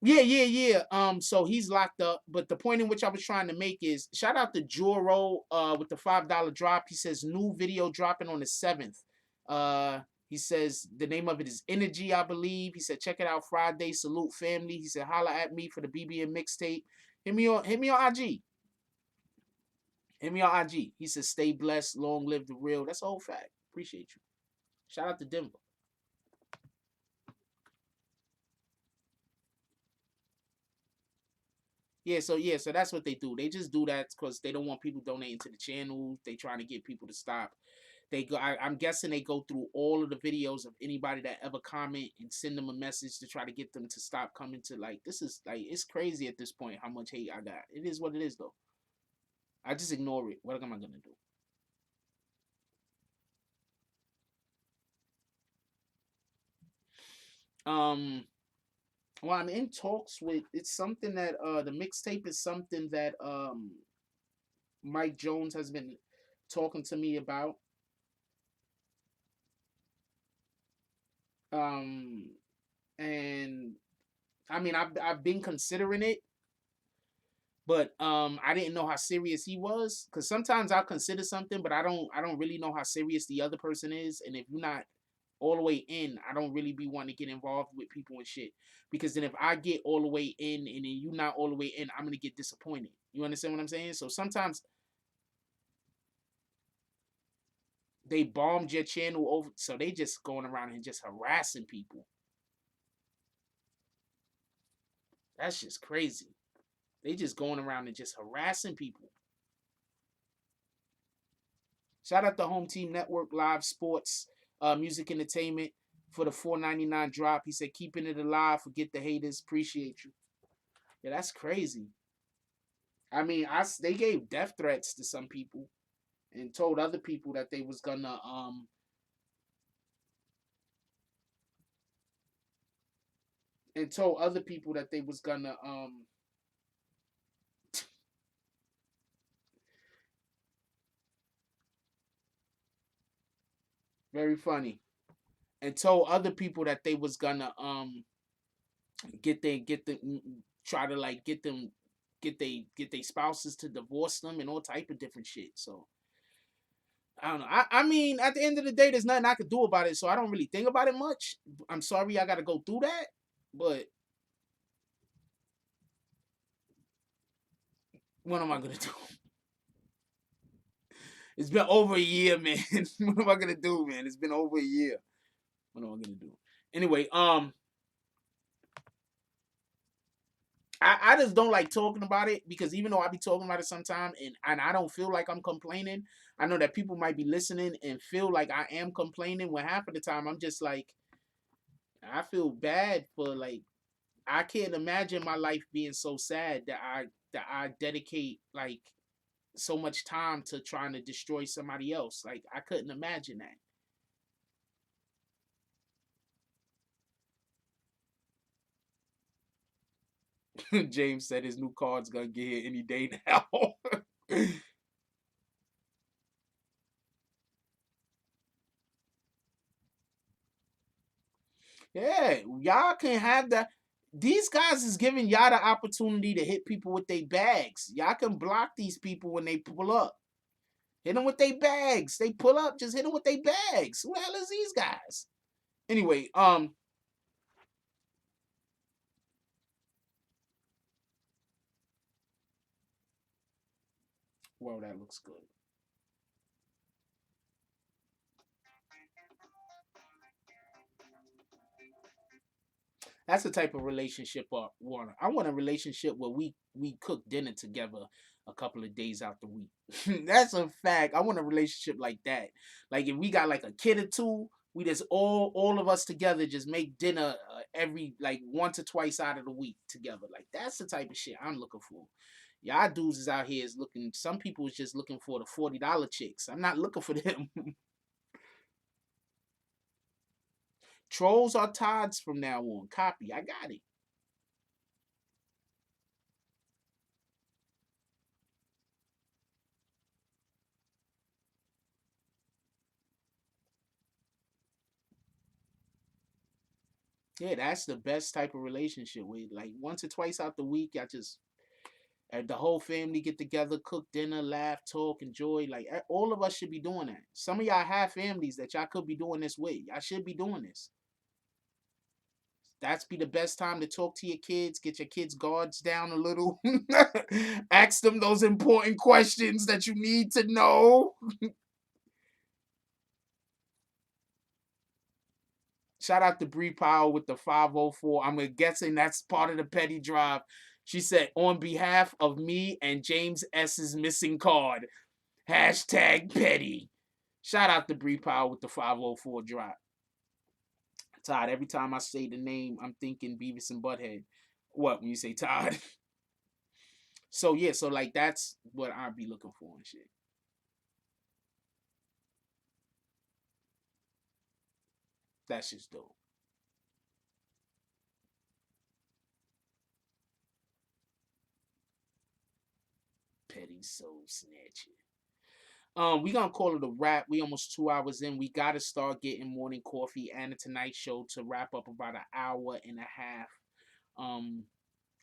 Yeah. So he's locked up. But the point in which I was trying to make is shout out to Joro with the $5 drop. He says new video dropping on the 7th. Uh he says the name of it is Energy, I believe. He said, check it out Friday. Salute family. He said, holla at me for the BBN mixtape. Hit me on IG. Hit me on IG. He said, stay blessed, long live the real. That's a whole fact. Appreciate you. Shout out to Denver. So that's what they do. They just do that because they don't want people donating to the channel. They trying to get people to stop. They go. I'm guessing they go through all of the videos of anybody that ever comment and send them a message to try to get them to stop coming to like. This is like it's crazy at this point how much hate I got. It is what it is though. I just ignore it. What am I gonna do? Well, I'm in talks with. It's something that the mixtape is something that Mike Jones has been talking to me about. Um, and I mean, I've been considering it, but I didn't know how serious he was because sometimes I'll consider something, but I don't really know how serious the other person is, and if you're not all the way in, I don't really be wanting to get involved with people and shit because then if I get all the way in and then you not all the way in, I'm gonna get disappointed. You understand what I'm saying? So sometimes they bombed your channel over, so they just going around and just harassing people. That's just crazy. They just going around and just harassing people. Shout out to Home Team Network Live Sports, Music Entertainment for the 4.99 drop. He said, keeping it alive. Forget the haters. Appreciate you. Yeah, that's crazy. I mean, they gave death threats to some people and told other people that they was gonna and told other people that they was gonna very funny and told other people that they was gonna try to like get they spouses to divorce them and all type of different shit. So I don't know. I mean, at the end of the day, there's nothing I could do about it, so I don't really think about it much. I'm sorry I got to go through that, but what am I gonna do? It's been over a year, man. What am I gonna do, man? It's been over a year. What am I gonna do? Anyway, I just don't like talking about it because even though I be talking about it sometime and I don't feel like I'm complaining, I know that people might be listening and feel like I am complaining when half of the time I'm just like, I feel bad for like, I can't imagine my life being so sad that I dedicate like so much time to trying to destroy somebody else. Like I couldn't imagine that. James said his new card's gonna get here any day now. Yeah, y'all can have that. These guys is giving y'all the opportunity to hit people with their bags. Y'all can block these people when they pull up. Hit them with their bags. They pull up, just hit them with their bags. Who the hell is these guys? Anyway, well, that looks good. That's the type of relationship I want. I want a relationship where we cook dinner together a couple of days out the week. That's a fact. I want a relationship like that. Like if we got like a kid or two, we just all of us together just make dinner every like once or twice out of the week together. Like that's the type of shit I'm looking for. Y'all dudes is out here is looking. Some people is just looking for the $40 chicks. I'm not looking for them. Trolls are Todd's from now on. Copy. I got it. Yeah, that's the best type of relationship with like once or twice out the week. I just the whole family get together, cook dinner, laugh, talk, enjoy. Like all of us should be doing that. Some of y'all have families that y'all could be doing this with. Y'all should be doing this. That's be the best time to talk to your kids, get your kids' guards down a little, ask them those important questions that you need to know. Shout out to Bree Powell with the 504. I'm guessing that's part of the petty drive. She said, on behalf of me and James S.'s missing card, hashtag petty. Shout out to Bree Powell with the 504 drop. Todd, every time I say the name, I'm thinking Beavis and Butthead. What, when you say Todd? So, yeah, so like that's what I'd be looking for and shit. That's just dope. Petty soul snatcher. We gonna call it a wrap. We almost 2 hours in. We gotta start getting morning coffee and a tonight show to wrap up about an hour and a half. Um,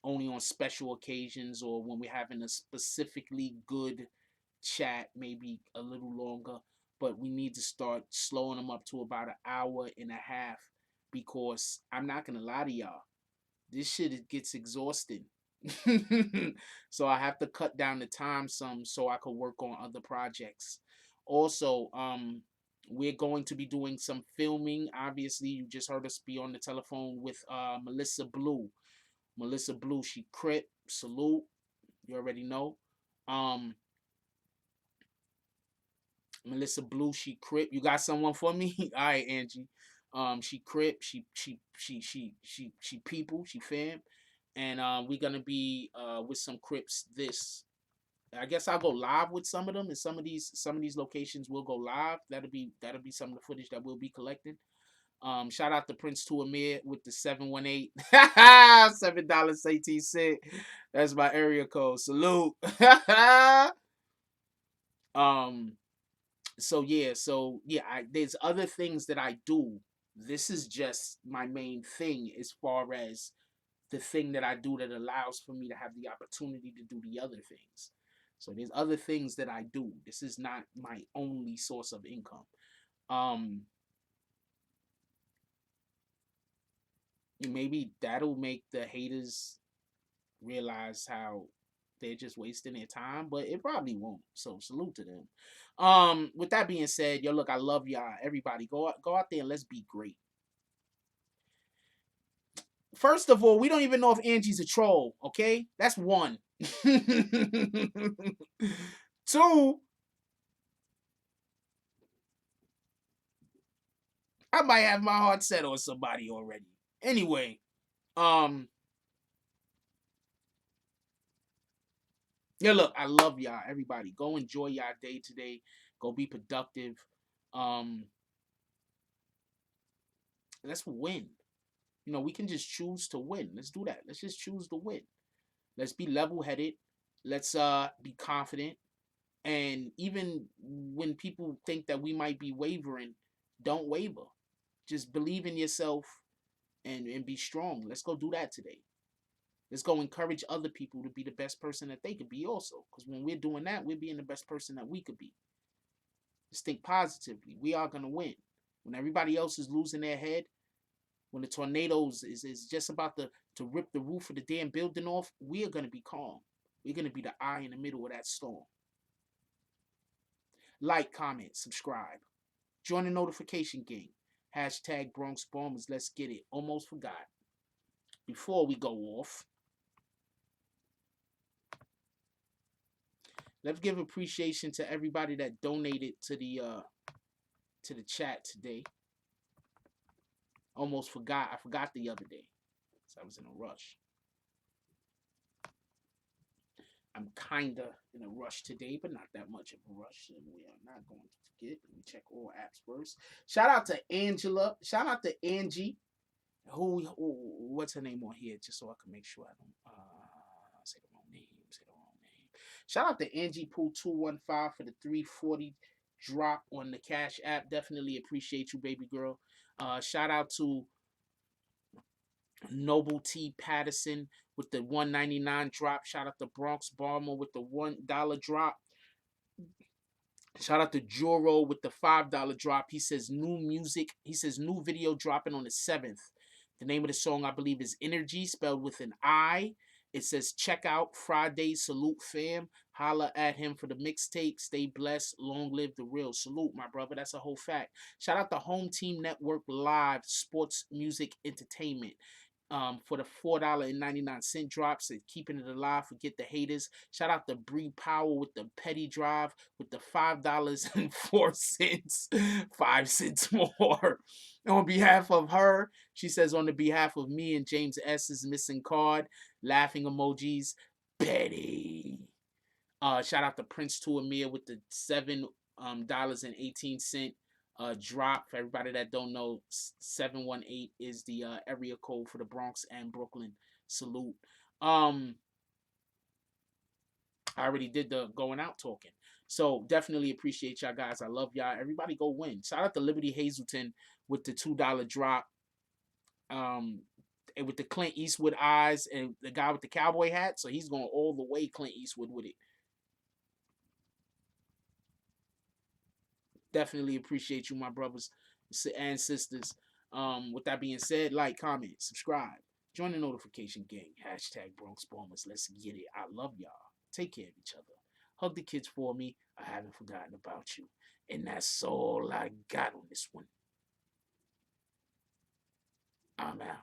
only on special occasions or when we're having a specifically good chat, maybe a little longer. But we need to start slowing them up to about an hour and a half because I'm not gonna lie to y'all, this shit it gets exhausting. So I have to cut down the time some so I could work on other projects. Also, we're going to be doing some filming. Obviously, you just heard us be on the telephone with Melissa Blue. Melissa Blue, she Crip, salute. You already know. Um, Melissa Blue, she Crip. You got someone for me? All right, Angie. She Crip, she people, she fam, and we're gonna be with some Crips this. I guess I'll go live with some of them, and some of these locations will go live. That'll be some of the footage that we'll be collecting. Shout out to Prince to Amir with the 718 $7 ATC. That's my area code. Salute. um. So yeah. There's other things that I do. This is just my main thing as far as the thing that I do that allows for me to have the opportunity to do the other things. So there's other things that I do. This is not my only source of income. Um, Maybe that'll make the haters realize how they're just wasting their time, but it probably won't. So salute to them. With that being said, yo, look, I love y'all. Everybody, go out there and let's be great. First of all, we don't even know if Angie's a troll. Okay, that's one. Two, I might have my heart set on somebody already. Anyway, um, yeah, look, I love y'all. Everybody, go enjoy y'all day today. Go be productive. Um, let's win. You know, we can just choose to win. Let's do that. Let's just choose to win. Let's be level-headed. Let's be confident. And even when people think that we might be wavering, don't waver. Just believe in yourself and be strong. Let's go do that today. Let's go encourage other people to be the best person that they could be also. Because when we're doing that, we're being the best person that we could be. Just think positively. We are going to win. When everybody else is losing their head, when the tornadoes is just about to rip the roof of the damn building off, we are going to be calm. We're going to be the eye in the middle of that storm. Like, comment, subscribe. Join the notification gang. Hashtag Bronx Bombers. Let's get it. Almost forgot. Before we go off, let's give appreciation to everybody that donated to the chat today. Almost forgot. I forgot the other day. So I was in a rush. I'm kinda in a rush today, but not that much of a rush. And we are not going to forget. Let me check all apps first. Shout out to Angela. Shout out to Angie. What's her name on here? Just so I can make sure I don't say the wrong name. Shout out to Angie Pool 215 for the 340 drop on the Cash App. Definitely appreciate you, baby girl. Shout out to Noble T Patterson with the 199 drop. Shout out to Bronx Barmer with the $1 drop. Shout out to Juro with the $5 drop. He says new music. He says new video dropping on the 7th. The name of the song, I believe, is Energy, spelled with an I. It says check out Friday. Salute fam. Holla at him for the mixtape. Stay blessed. Long live the real. Salute, my brother. That's a whole fact. Shout out to Home Team Network Live Sports Music Entertainment. For the $4.99 drops and keeping it alive. Forget the haters. Shout out to Bree Power with the petty drive with the $5.04, 5 cents more. On behalf of her, she says, on the behalf of me and James S.'s missing card, laughing emojis, Betty. Shout out to Prince to Amir with the $7.18 drop. For everybody that don't know, 718 is the area code for the Bronx and Brooklyn. Salute. I already did the going out talking. So definitely appreciate y'all guys. I love y'all. Everybody go win. Shout out to Liberty Hazelton with the $2 drop. And with the Clint Eastwood eyes and the guy with the cowboy hat. So he's going all the way Clint Eastwood with it. Definitely appreciate you, my brothers and sisters. With that being said, like, comment, subscribe, join the notification gang. Hashtag Bronx Bombers. Let's get it. I love y'all. Take care of each other. Hug the kids for me. I haven't forgotten about you. And that's all I got on this one. I'm out.